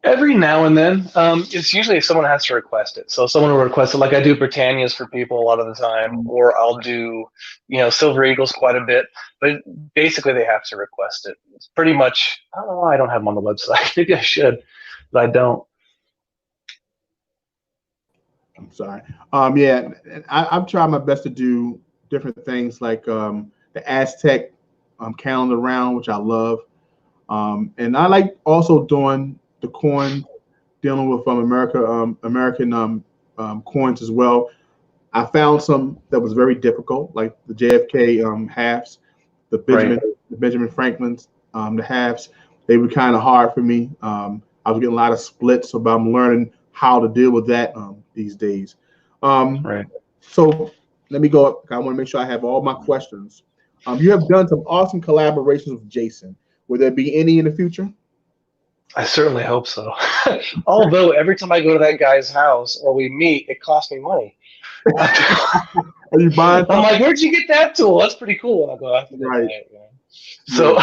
Every now and then. It's usually if someone has to request it. So someone will request it, like I do Britannias for people a lot of the time, or I'll do, Silver Eagles quite a bit. But basically they have to request it. It's pretty much, I don't know why I don't have them on the website. Maybe I should, but I don't. I'm sorry. Yeah, I've tried my best to do different things like the Aztec calendar round, which I love. And I like also doing the coin, dealing with American coins as well. I found some that was very difficult, like the JFK halves, the Benjamin Franklin's, the halves. They were kind of hard for me. I was getting a lot of splits, but I'm learning how to deal with that these days. So let me go up. I want to make sure I have all my questions. You have done some awesome collaborations with Jason. Will there be any in the future? I certainly hope so. Although every time I go to that guy's house or we meet, it costs me money. Are you buying? I'm like, where'd you get that tool? That's pretty cool. And I go, right. So,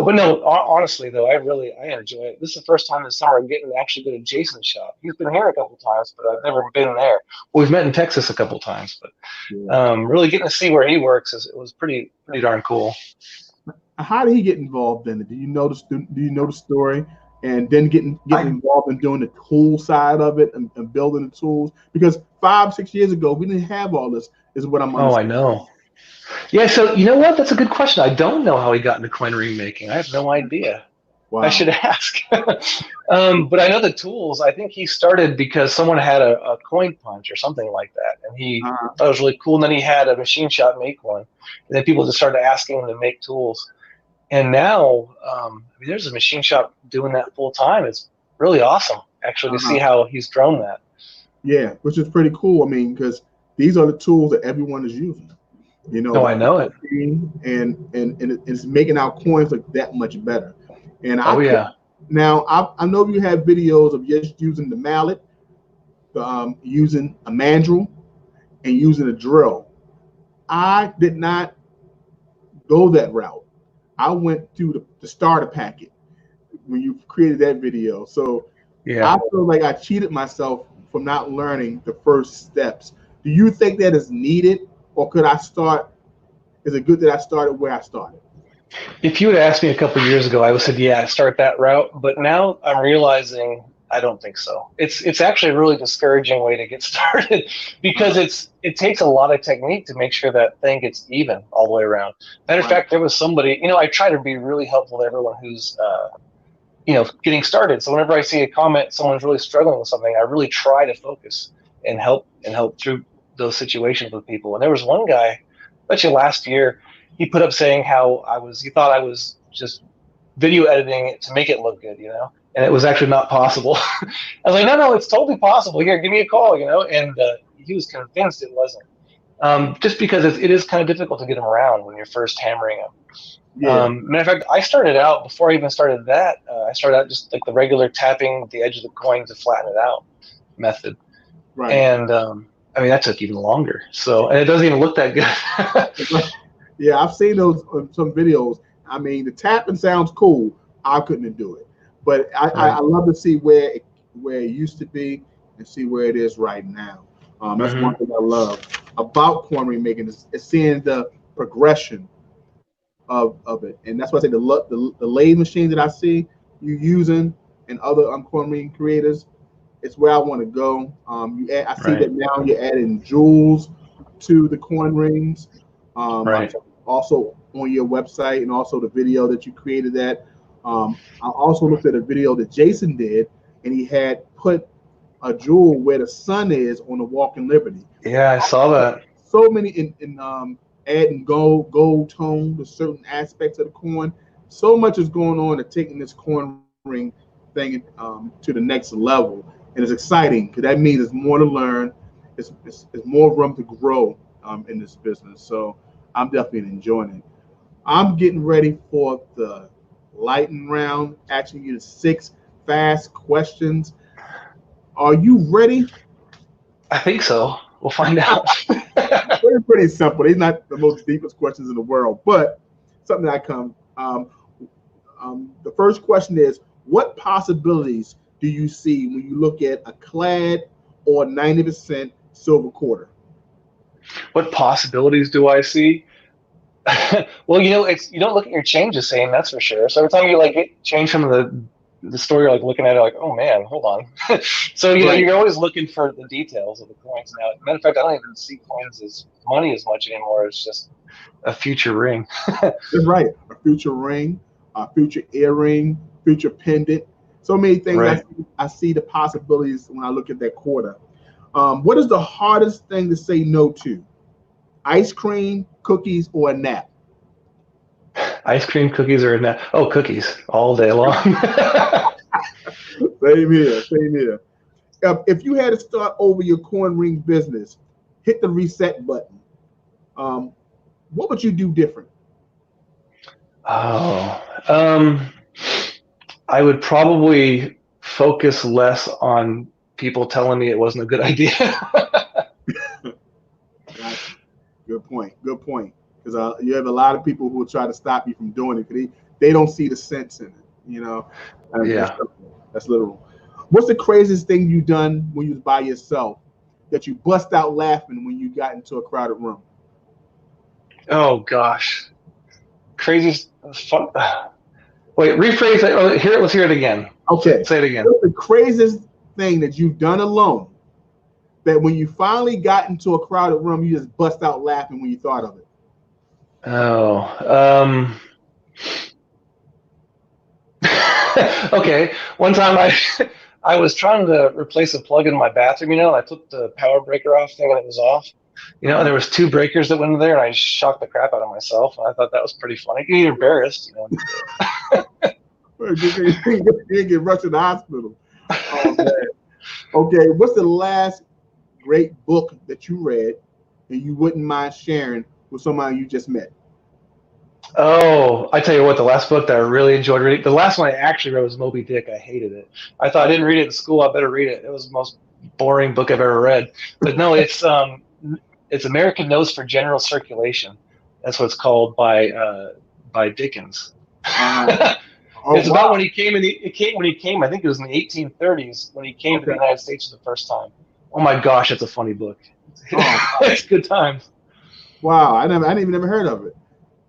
but no, honestly though, I enjoy it. This is the first time this summer I'm getting to actually go to Jason's shop. He's been here a couple times, but I've never been there. Well, we've met in Texas a couple times, but really getting to see where he works was pretty darn cool. How did he get involved in it? Do you know the story? And then getting involved in doing the tool side of it and building the tools, because 5-6 years ago we didn't have all this. Is what I'm understanding. I know. Yeah, so you know what? That's a good question. I don't know how he got into coin ring making. I have no idea. Wow. I should ask. But I know the tools. I think he started because someone had a coin punch or something like that, and he thought it was really cool. And then he had a machine shop make one, and then people just started asking him to make tools. And now, there's a machine shop doing that full time. It's really awesome, actually, to see how he's grown that. Yeah, which is pretty cool. I mean, because these are the tools that everyone is using. You know. Oh, I know it. And it's making our coins look that much better. And now I know you have videos of just using the mallet, using a mandrel, and using a drill. I did not go that route. I went through the starter packet when you created that video. So I feel like I cheated myself from not learning the first steps. Do you think that is needed, or could I start? Is it good that I started where I started? If you had asked me a couple of years ago, I would have said, yeah, start that route. But now I'm realizing I don't think so. It's actually a really discouraging way to get started, because it takes a lot of technique to make sure that thing gets even all the way around. Matter of fact, there was somebody, I try to be really helpful to everyone who's getting started. So whenever I see a comment, someone's really struggling with something, I really try to focus and help through those situations with people. And there was one guy, actually last year, he put up saying how he thought I was just video editing it to make it look good, and it was actually not possible. I was like, no, it's totally possible. Here, give me a call, and he was convinced it wasn't. Just because it is kind of difficult to get them around when you're first hammering them. Yeah. Matter of fact, I started out, before I even started that, I started out just like the regular tapping the edge of the coin to flatten it out method. Right. And that took even longer. So, and it doesn't even look that good. Yeah, I've seen those some videos. I mean, the tapping sounds cool. I couldn't do it, but I love to see where it used to be and see where it is right now. That's one thing I love about coin ring making is seeing the progression of it, and that's why I say the lathe machine that I see you using and other coin ring creators, it's where I want to go. I see that now you're adding jewels to the coin rings. Also on your website, and also the video that you created that. I also looked at a video that Jason did, and he had put a jewel where the sun is on the Walk in Liberty. Yeah, I saw that. So many in adding gold tone to certain aspects of the coin. So much is going on to taking this coin ring thing to the next level, and it's exciting because that means there's more to learn. It's more room to grow in this business. So I'm definitely enjoying it. I'm getting ready for the lightning round, asking you 6 fast questions. Are you ready? I think so. We'll find out. They're pretty simple. They're not the most deepest questions in the world, but something that the first question is, what possibilities do you see when you look at a clad or 90% silver quarter? What possibilities do I see? Well, you don't look at your change the same, that's for sure. So every time you get change from the store, you're looking at it like, oh man, hold on. So you're always looking for the details of the coins now. Matter of fact, I don't even see coins as money as much anymore. It's just a future ring. That's right, a future ring, a future earring, future pendant. So many things. Right. I see the possibilities when I look at that quarter. What is the hardest thing to say no to? Ice cream, cookies, or a nap? Ice cream, cookies, or a nap? Oh, cookies all day long. Same here. If you had to start over your coin ring business, hit the reset button. What would you do different? I would probably focus less on people telling me it wasn't a good idea. Good point. Because you have a lot of people who will try to stop you from doing it because they don't see the sense in it. Yeah. That's literal. What's the craziest thing you done when you was by yourself that you bust out laughing when you got into a crowded room? Oh gosh, craziest fun. Wait, rephrase it. Oh, let's hear it again. Okay. Say it again. What's the craziest thing that you've done alone that when you finally got into a crowded room, you just bust out laughing when you thought of it? Oh, okay. One time I was trying to replace a plug in my bathroom, and I took the power breaker off thinking it was off. And there was 2 breakers that went in there, and I shocked the crap out of myself. And I thought that was pretty funny. You get embarrassed, You didn't get rushed to the hospital. Oh, man. Okay, what's the last great book that you read and you wouldn't mind sharing with somebody you just met? Oh, I tell you what, the last book that I really enjoyed reading, the last one I actually read was Moby Dick. I hated it. I thought I didn't read it in school. I better read it. It was the most boring book I've ever read. But no, it's American Notes for General Circulation. That's what it's called by Dickens. It's about when he came I think it was in the 1830s when he came to the United States for the first time. Oh my gosh, it's a funny book. It's good times. Wow, I even never heard of it.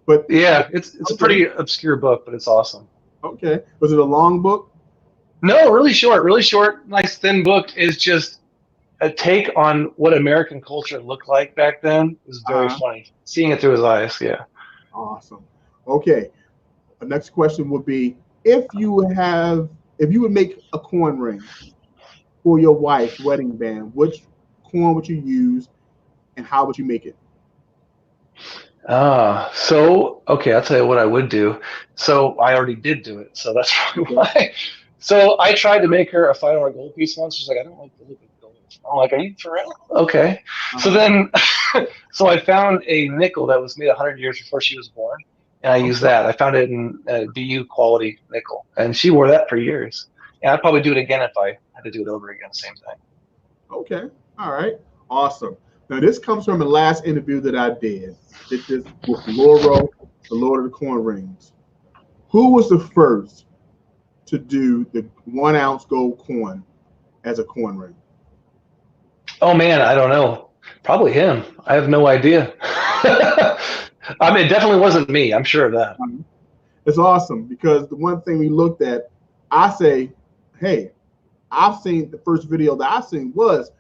But yeah, it's a pretty obscure book, but it's awesome. Okay. Was it a long book? No, really short, nice thin book. Is just a take on what American culture looked like back then. It was very funny. Seeing it through his eyes, yeah. Awesome. Okay. The next question would be if you would make a coin ring for your wife's wedding band, which coin would you use and how would you make it? Okay, I'll tell you what I would do. So I already did do it, so that's probably why. So I tried to make her a $5 gold piece once. She's like, I don't like the look of gold. I'm like, are you for real? Okay. So then, so I found a nickel that was made 100 years before she was born, and I used that. I found it in BU quality nickel, and she wore that for years. And I'd probably do it again if I had to do it over again, same thing. Okay. All right. Awesome. Now, this comes from the last interview that I did. This is with Laura, the Lord of the Coin Rings. Who was the first to do the 1 ounce gold coin as a coin ring? Oh, man, I don't know. Probably him. I have no idea. I mean, it definitely wasn't me. I'm sure of that. It's awesome because the one thing we looked at, I say, hey, I've seen the first video that I've seen was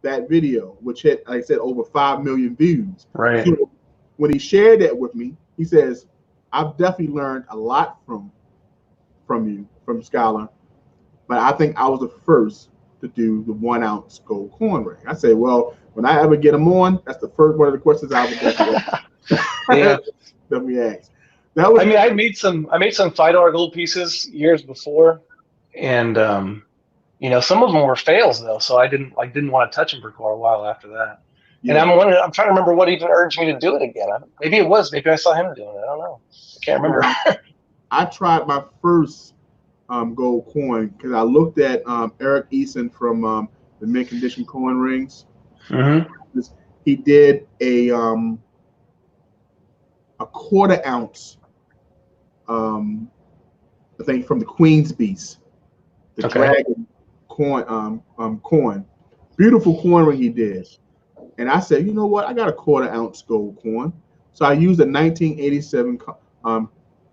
that video, which had, like I said, over 5 million views. Right. So when he shared that with me, he says, I've definitely learned a lot from you, from Skyler, but I think I was the first to do the 1 ounce gold coin ring. I say, well, when I ever get them on, that's the first one of the questions I would definitely ask. That was. I mean, I made some $5 gold pieces years before, and some of them were fails though, so I didn't want to touch them for quite a while after that. Yeah. And I'm trying to remember what even urged me to do it again. Maybe I saw him doing it. I don't know. I can't remember. I tried my first gold coin because I looked at Eric Eason from the mint condition coin rings. Mm-hmm. He did a 1/4 ounce, I think from the Queen's Beast, the dragon coin. Beautiful coin ring he did. And I said, you know what? I got a 1/4 ounce gold coin. So I used a 1987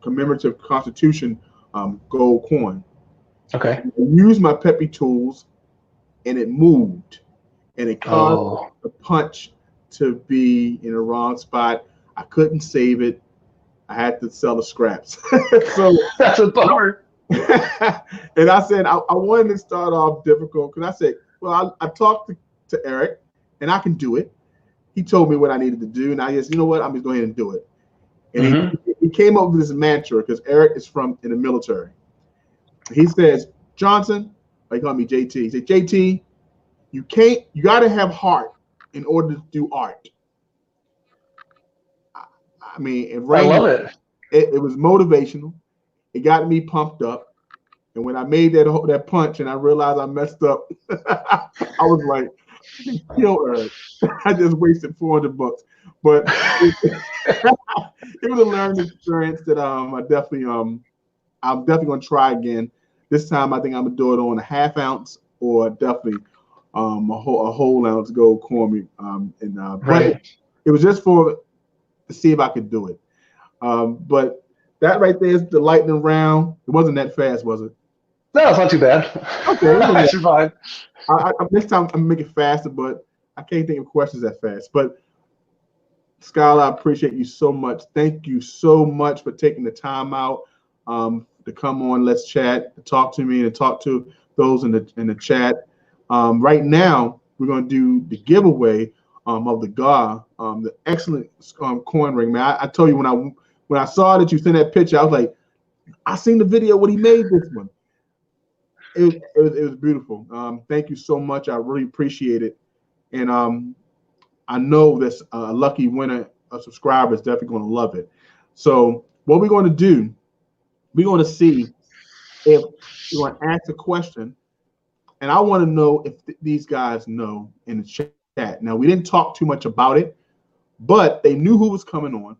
commemorative Constitution gold coin. Okay. I used my Peppy tools, and it moved, and it caused the punch to be in the wrong spot. I couldn't save it. I had to sell the scraps. So that's a bummer. And I said I wanted to start off difficult because I said, well, I talked to Eric, and I can do it. He told me what I needed to do, and I just, you know what, I'm just going ahead and do it. And he came up with this mantra because Eric is in the military. He says, Johnson, they call me JT. He said, JT, you got to have heart in order to do art. I mean, I love it. It was motivational. It got me pumped up. And when I made that punch and I realized I messed up, I was like, kill Eric. I just wasted $400. But it was a learning experience that I'm definitely going to try again. This time I think I'm gonna do it on a 1/2 ounce or definitely a whole ounce gold coin. But it was just to see if I could do it. But that right there is the lightning round. It wasn't that fast, was it? No, it's not too bad. Okay, I survived. Next time I'm make it faster, but I can't think of questions that fast. But Skyler, I appreciate you so much. Thank you so much for taking the time out to come on. Let's chat, to talk to me, and to talk to those in the chat. Right now, we're going to do the giveaway of the GAR, the excellent coin ring. Man, I told you when I saw that you sent that picture, I was like, I seen the video when he made this one. It was beautiful. Thank you so much. I really appreciate it. And I know this lucky winner of subscribers definitely going to love it. So what we're going to do, we're going to see if you're going to ask a question. And I want to know if these guys know in the chat. Now, we didn't talk too much about it, but they knew who was coming on.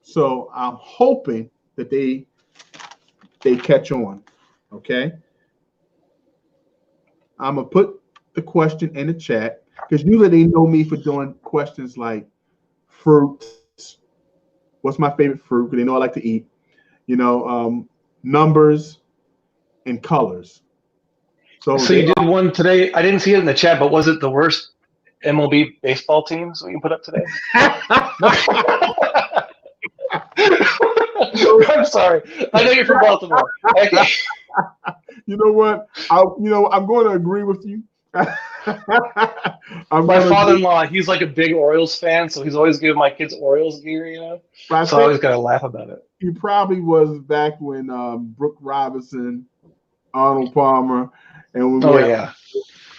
So I'm hoping that they catch on. Okay. I'm going to put the question in the chat because usually they know me for doing questions like fruits. What's my favorite fruit? Because they know I like to eat. You know, numbers and colors. So you did one today. I didn't see it in the chat, but was it the worst MLB baseball teams we can put up today? I'm sorry. I know you're from Baltimore. Okay. You know what? I'm going to agree with you. My father-in-law, he's like a big Orioles fan, so he's always giving my kids Orioles gear, you know. So I always got to laugh about it. He probably was back when Brooke Robinson, Arnold Palmer, and when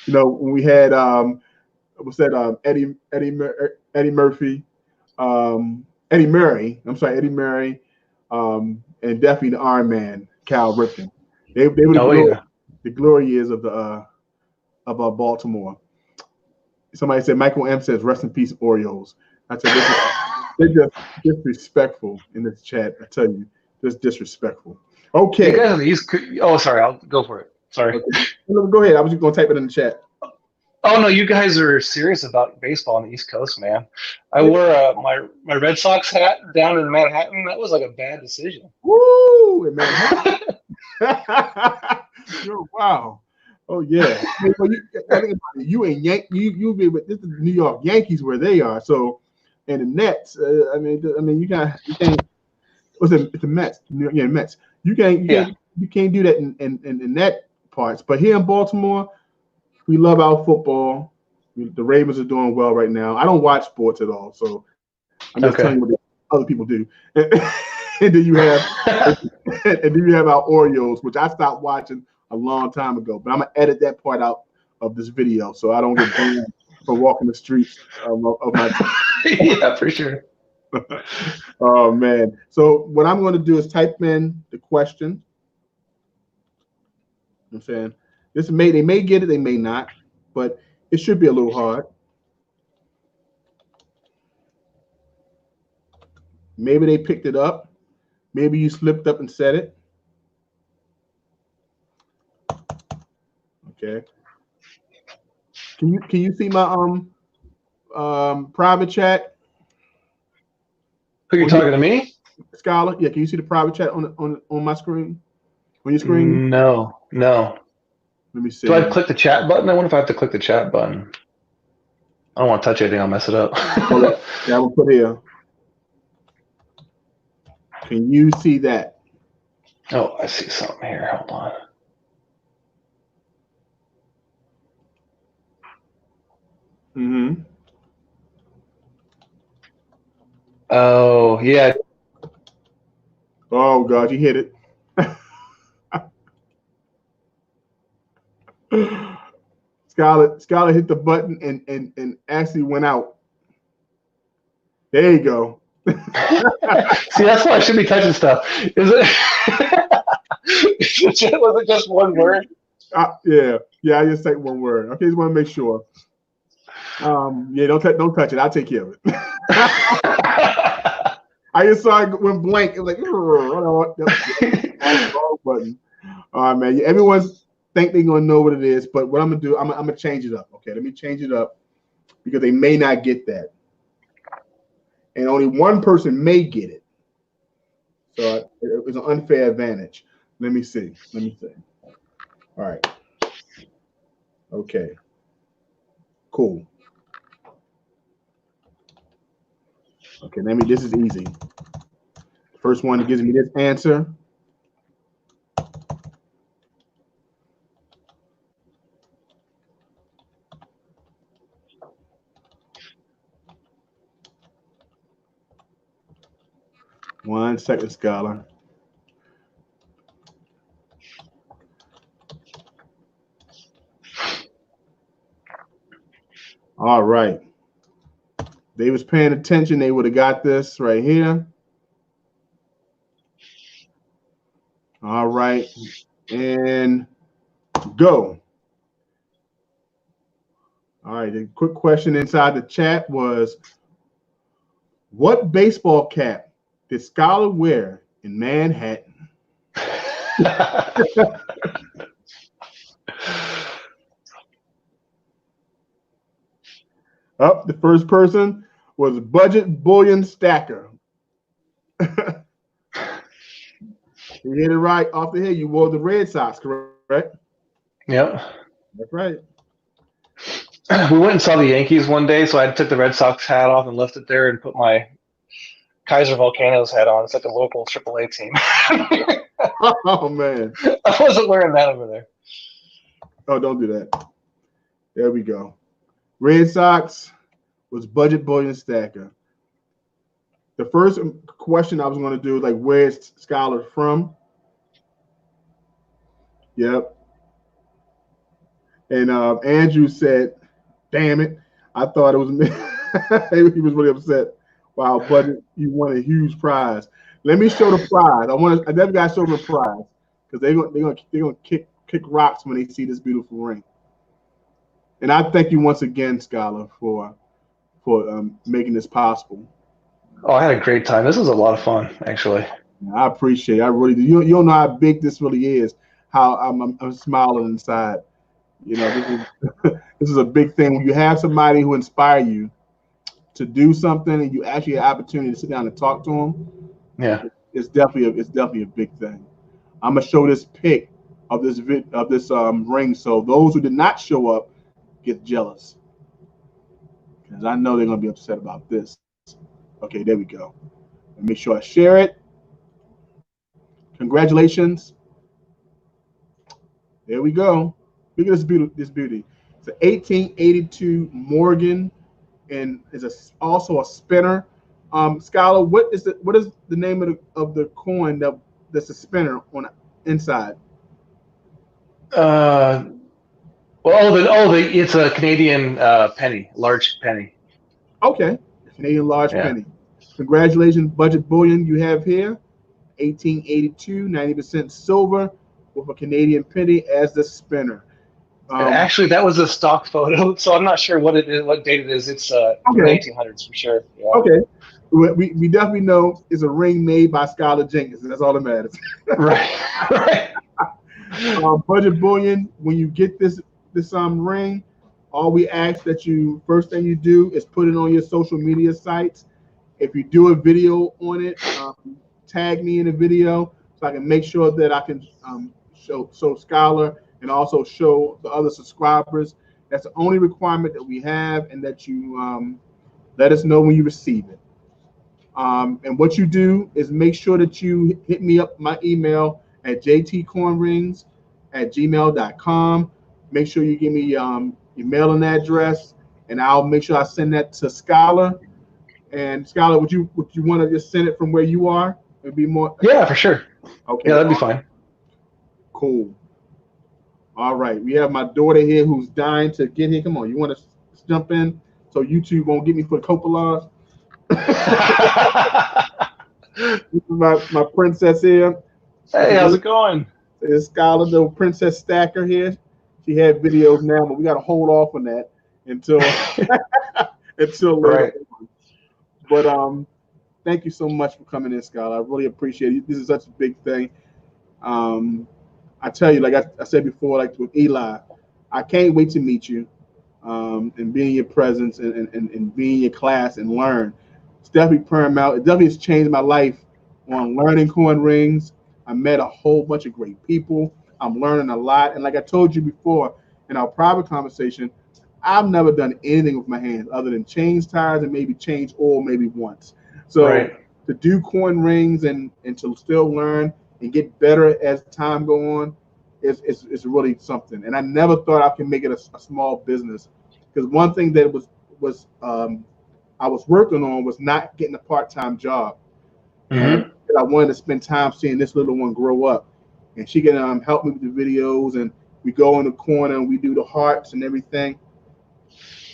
when we had what's that? Eddie Murphy, Eddie Murray. I'm sorry, Eddie Murray, and definitely the Iron Man, Cal Ripken. They were the glory years of Baltimore. Somebody said, Michael M says, rest in peace, Orioles. I said, they're just disrespectful in this chat. I tell you, just disrespectful. Okay. You guys on the East Coast. Oh, sorry. I'll go for it. Sorry. Okay. Go ahead. I was just going to type it in the chat. Oh, no, you guys are serious about baseball on the East Coast, man. I wore my Red Sox hat down in Manhattan. That was like a bad decision. Woo! In Manhattan. Wow. Oh yeah. You ain't you be with this is New York Yankees where they are. So, and the Nets. You can't. What's it? It's the Mets. Yeah, Mets. You can't do that in that parts. But here in Baltimore, we love our football. The Ravens are doing well right now. I don't watch sports at all, so I'm just telling you what other people do. And then you have our Orioles, which I stopped watching a long time ago. But I'm gonna edit that part out of this video so I don't get banned for walking the streets of my town. Yeah, for sure. Oh man. So what I'm going to do is type in the question. I'm saying they may get it, they may not, but it should be a little hard. Maybe they picked it up. Maybe you slipped up and said it. Okay. Can you see my private chat? Who are you talking to me? Skyler? Yeah, can you see the private chat on my screen? On your screen? No. Let me see. Do I click the chat button? I wonder if I have to click the chat button. I don't want to touch anything. I'll mess it up. Yeah, I will put here. Can you see that? Oh, I see something here. Hold on. Mm-hmm. Oh, yeah. Oh, God, you hit it. Skyler hit the button and actually went out. There you go. See, that's why I shouldn't be touching stuff. Is it? Was it just one word? Yeah. I just take one word. Okay, just want to make sure. Yeah, don't touch it. I'll take care of it. I just saw it went blank. It was like, wrong button. All right, man. Everyone's think they're gonna know what it is, but what I'm gonna do, I'm gonna change it up. Okay, let me change it up because they may not get that, and only one person may get it. So it was an unfair advantage. Let me see. All right. Okay. Cool. Okay, this is easy. First one that gives me this answer. One second, Skyler. All right. They was paying attention. They would have got this right here. All right. And go. All right. The quick question inside the chat was, what baseball cap did Skyler wear in Manhattan? Up, the first person was Budget Bullion Stacker. You hit it right off the head. You wore the Red Sox, correct? Yep. That's right. We went and saw the Yankees one day, so I took the Red Sox hat off and left it there and put my Kaiser Volcanoes hat on. It's like a local AAA team. Oh, man. I wasn't wearing that over there. Oh, don't do that. There we go. Red Sox was Budget Bullion Stacker. The first question I was going to do, like, where's Skyler from? Yep. And Andrew said, damn it, I thought it was me. He was really upset. Wow, Budget, you won a huge prize. Let me show the prize. I never got to show them the prize because they're gonna kick rocks when they see this beautiful ring. And I thank you once again, Skyler, for making this possible. Oh, I had a great time. This was a lot of fun, actually. I appreciate it. I really do. You don't know how big this really is. How I'm smiling inside. You know, this is a big thing when you have somebody who inspire you to do something, and you actually have an opportunity to sit down and talk to them. Yeah, it's definitely a big thing. I'm gonna show this pic of this ring, so those who did not show up get jealous, because I know they're gonna be upset about this. Okay, there we go. And make sure I share it. Congratulations. There we go. Look at this beauty. It's an 1882 Morgan, and is also a spinner. Skyler, what is the name of the coin that's a spinner on the inside? It's a Canadian penny, large penny. Okay, Canadian large penny. Congratulations, Budget Bullion. You have here 1882, 90% silver with a Canadian penny as the spinner. Actually, that was a stock photo, so I'm not sure what date it is. It's from the 1800s for sure. Yeah. Okay. We definitely know it's a ring made by Skyler Jenkins. That's all that matters. Right. Budget Bullion, when you get this ring, all we ask that first thing you do is put it on your social media sites. If you do a video on it, tag me in a video so I can make sure that I can show Skyler and also show the other subscribers. That's the only requirement that we have, and that you let us know when you receive it. And what you do is make sure that you hit me up my email at jtcornrings@gmail.com. Make sure you give me your mailing address, and I'll make sure I send that to Skyler. And Skyler, would you want to just send it from where you are? It'd be more. Yeah, for sure. Okay. Yeah, that'd be fine. Cool. All right. We have my daughter here who's dying to get here. Come on, you want to jump in so YouTube won't get me for Coppola? This is my princess here. Hey, how's it going? It's Skyler, the Princess Stacker here. She had videos now, but we got to hold off on that until later. Right. But thank you so much for coming in, Skyler. I really appreciate it. This is such a big thing. I tell you, like I said before, like with Eli, I can't wait to meet you and be in your presence and be in your class and learn. It's definitely paramount. It definitely has changed my life on learning coin rings. I met a whole bunch of great people. I'm learning a lot. And like I told you before in our private conversation, I've never done anything with my hands other than change tires and maybe change oil maybe once. So to do coin rings and to still learn and get better as time go on, it's really something. And I never thought I could make it a small business, because one thing that I was working on was not getting a part-time job. And I wanted to spend time seeing this little one grow up, and she can help me with the videos, and we go in the corner and we do the hearts and everything.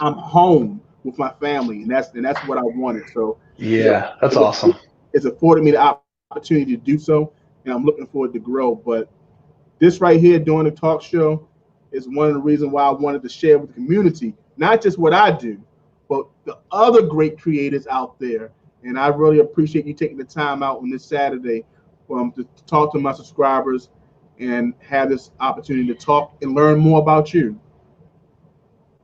I'm home with my family, and that's what I wanted. So yeah, that's awesome. It's afforded me the opportunity to do so, and I'm looking forward to grow. But this right here, doing the talk show, is one of the reasons why I wanted to share with the community, not just what I do, but the other great creators out there. And I really appreciate you taking the time out on this Saturday to talk to my subscribers and have this opportunity to talk and learn more about you.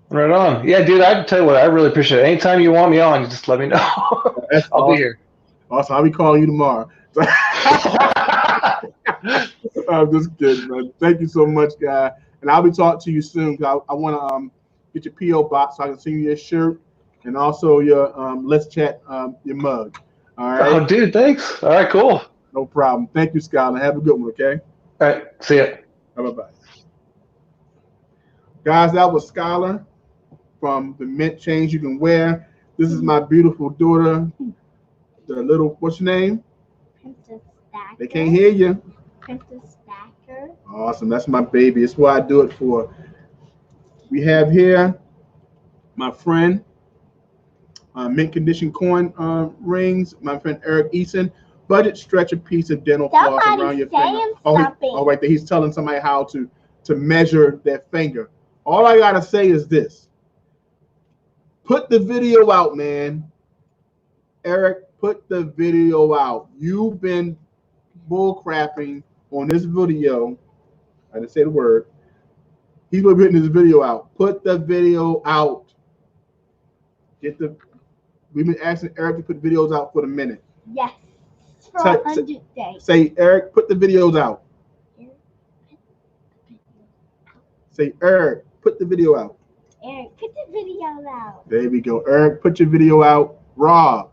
Right on. Yeah, dude, I tell you what, I really appreciate it. Anytime you want me on, just let me know. I'll be here. Also, I'll be calling you tomorrow. I'm just kidding, man. Thank you so much, guy. And I'll be talking to you soon. I want to get your P.O. box so I can send you your shirt and also your Let's Chat, your mug. All right. Oh, dude, thanks. All right, cool. No problem. Thank you, Skyler. Have a good one, okay? All right. See ya. Bye-bye. Guys, that was Skyler from the Mint Chains You Can Wear. This is my beautiful daughter, the little, what's your name? Princess Stacker. They can't hear you. Princess Stacker. Awesome. That's my baby. That's what I do it for. We have here my friend, mint condition coin rings, my friend Eric Eason. Budget stretch a piece of dental floss around your finger. Oh, right there. He's telling somebody how to measure their finger. All I gotta say is this. Put the video out, man. Eric, put the video out. You've been bullcrapping on this video. I didn't say the word. He's been putting this video out. Put the video out. We've been asking Eric to put videos out for the minute. Yes. For 100 days. Say, Eric, put the videos out. Say, Eric, put the video out. Eric, put the video out. There we go. Eric, put your video out. Rob,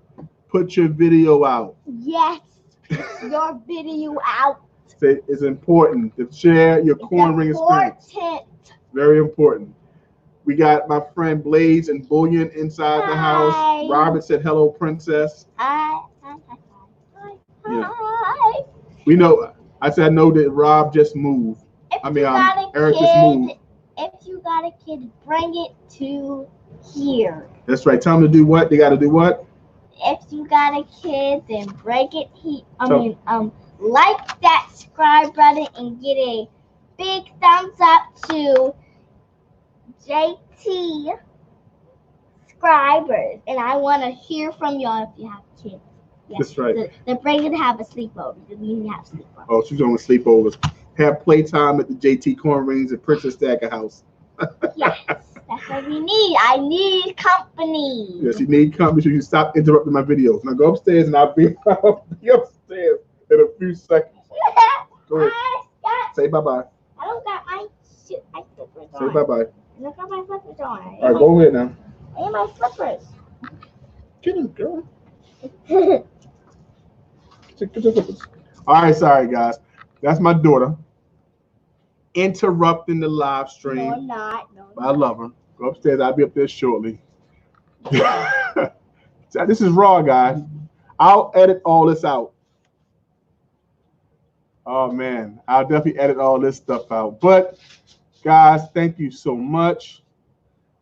put your video out. Yes, put your video out. Say, it's important to share your coin ring experience. Very important. We got my friend Blaze and Bullion inside the house. Robert said, hello, princess. Hi. Yeah. We know. I said, I know that Rob just moved. Eric just moved. If you got a kid, bring it to here. That's right. Tell them to do what? They got to do what? If you got a kid, then bring it here. Like that subscribe button and get a big thumbs up to JT subscribers. And I want to hear from y'all if you have kids. Yes. That's right. Then bring it to have a sleepover. You need to have sleepovers. Oh, she's doing sleepovers. Have playtime at the JT Coin Rings at Princess Stacker house. Yes, that's what we need. I need company. Yes, you need company, so you stop interrupting my videos. Now go upstairs and I'll be upstairs in a few seconds. Go ahead. Say bye-bye. I don't got my slippers on. Say bye-bye. I don't got my slippers on. All right, go ahead now. I need my slippers. Get in, girl. Get your slippers. All right, sorry, guys. That's my daughter. Interrupting the live stream. No, I'm not. No, I love her. Go upstairs. I'll be up there shortly. This is raw, guys. I'll edit all this out. Oh, man. I'll definitely edit all this stuff out. But, guys, thank you so much.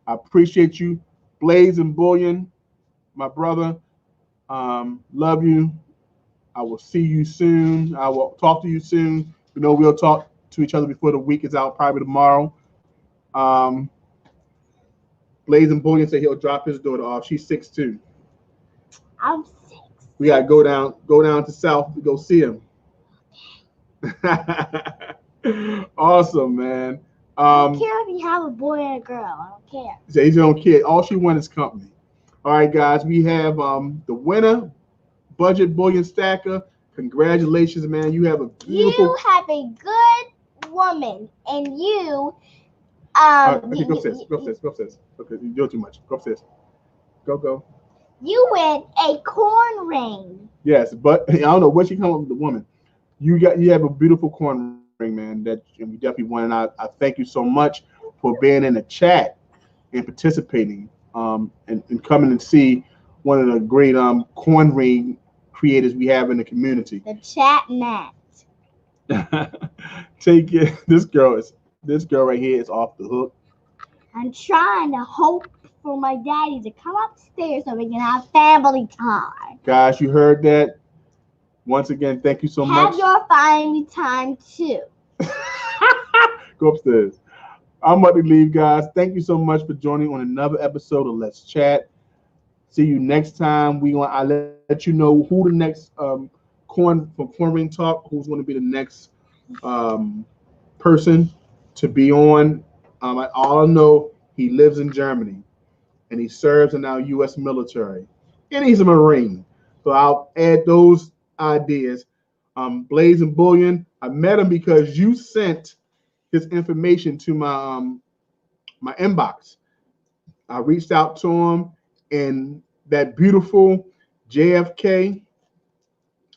I appreciate you. Blaze and Bullion, my brother. Love you. I will see you soon. I will talk to you soon. You know, we'll talk to each other before the week is out, probably tomorrow. Blaze and Bullion said he'll drop his daughter off. She's 6'2". I'm 6. We gotta go down to South to go see him. Awesome, man. I don't care if you have a boy and a girl. I don't care. So he don't care. All she wants is company. All right, guys. We have the winner, Budget Bullion Stacker, Congratulations, man. You have a beautiful. You have a good woman, and you. Okay, go upstairs. Go upstairs. Go upstairs. Okay, you're doing too much. Go upstairs. Go. You win a corn ring. Yes, but I don't know what you come up with the woman. You have a beautiful corn ring, man. That and we definitely won. And I thank you so much for being in the chat and participating. And coming and see one of the great corn ring creators we have in the community. The chat mat. Take it. This girl right here is off the hook. I'm trying to hope for my daddy to come upstairs so we can have family time. Guys, you heard that. Once again, thank you so much. Have your family time too. Go upstairs. I'm about to leave, guys. Thank you so much for joining on another episode of Let's Chat. See you next time. I'll let you know who the next Corn Ring Talk, who's going to be the next person to be on. All I know, he lives in Germany, and he serves in our U.S. military, and he's a Marine. So I'll add those ideas. Blazing Bullion, I met him because you sent his information to my my inbox. I reached out to him, and that beautiful JFK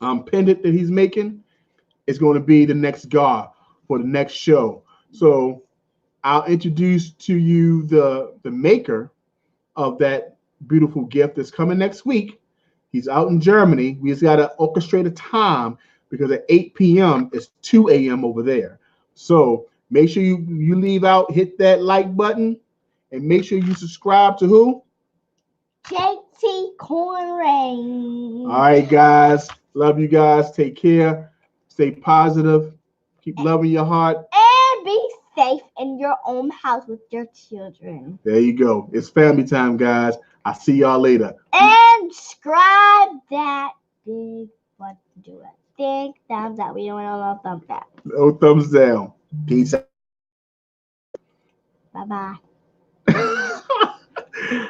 pendant that he's making is going to be the next guard for the next show. So I'll introduce to you the maker of that beautiful gift that's coming next week. He's out in Germany. We just got to orchestrate a time because at 8 p.m. it's 2 a.m. over there. So make sure you leave out, hit that like button, and make sure you subscribe to who? JT Corn Ring. All right, guys. Love you guys. Take care. Stay positive. Keep loving your heart. And be safe in your own house with your children. There you go. It's family time, guys. I'll see y'all later. And subscribe that big button. Do it. Big thumbs up. We don't want no thumbs up. No thumbs down. Peace out. Bye-bye.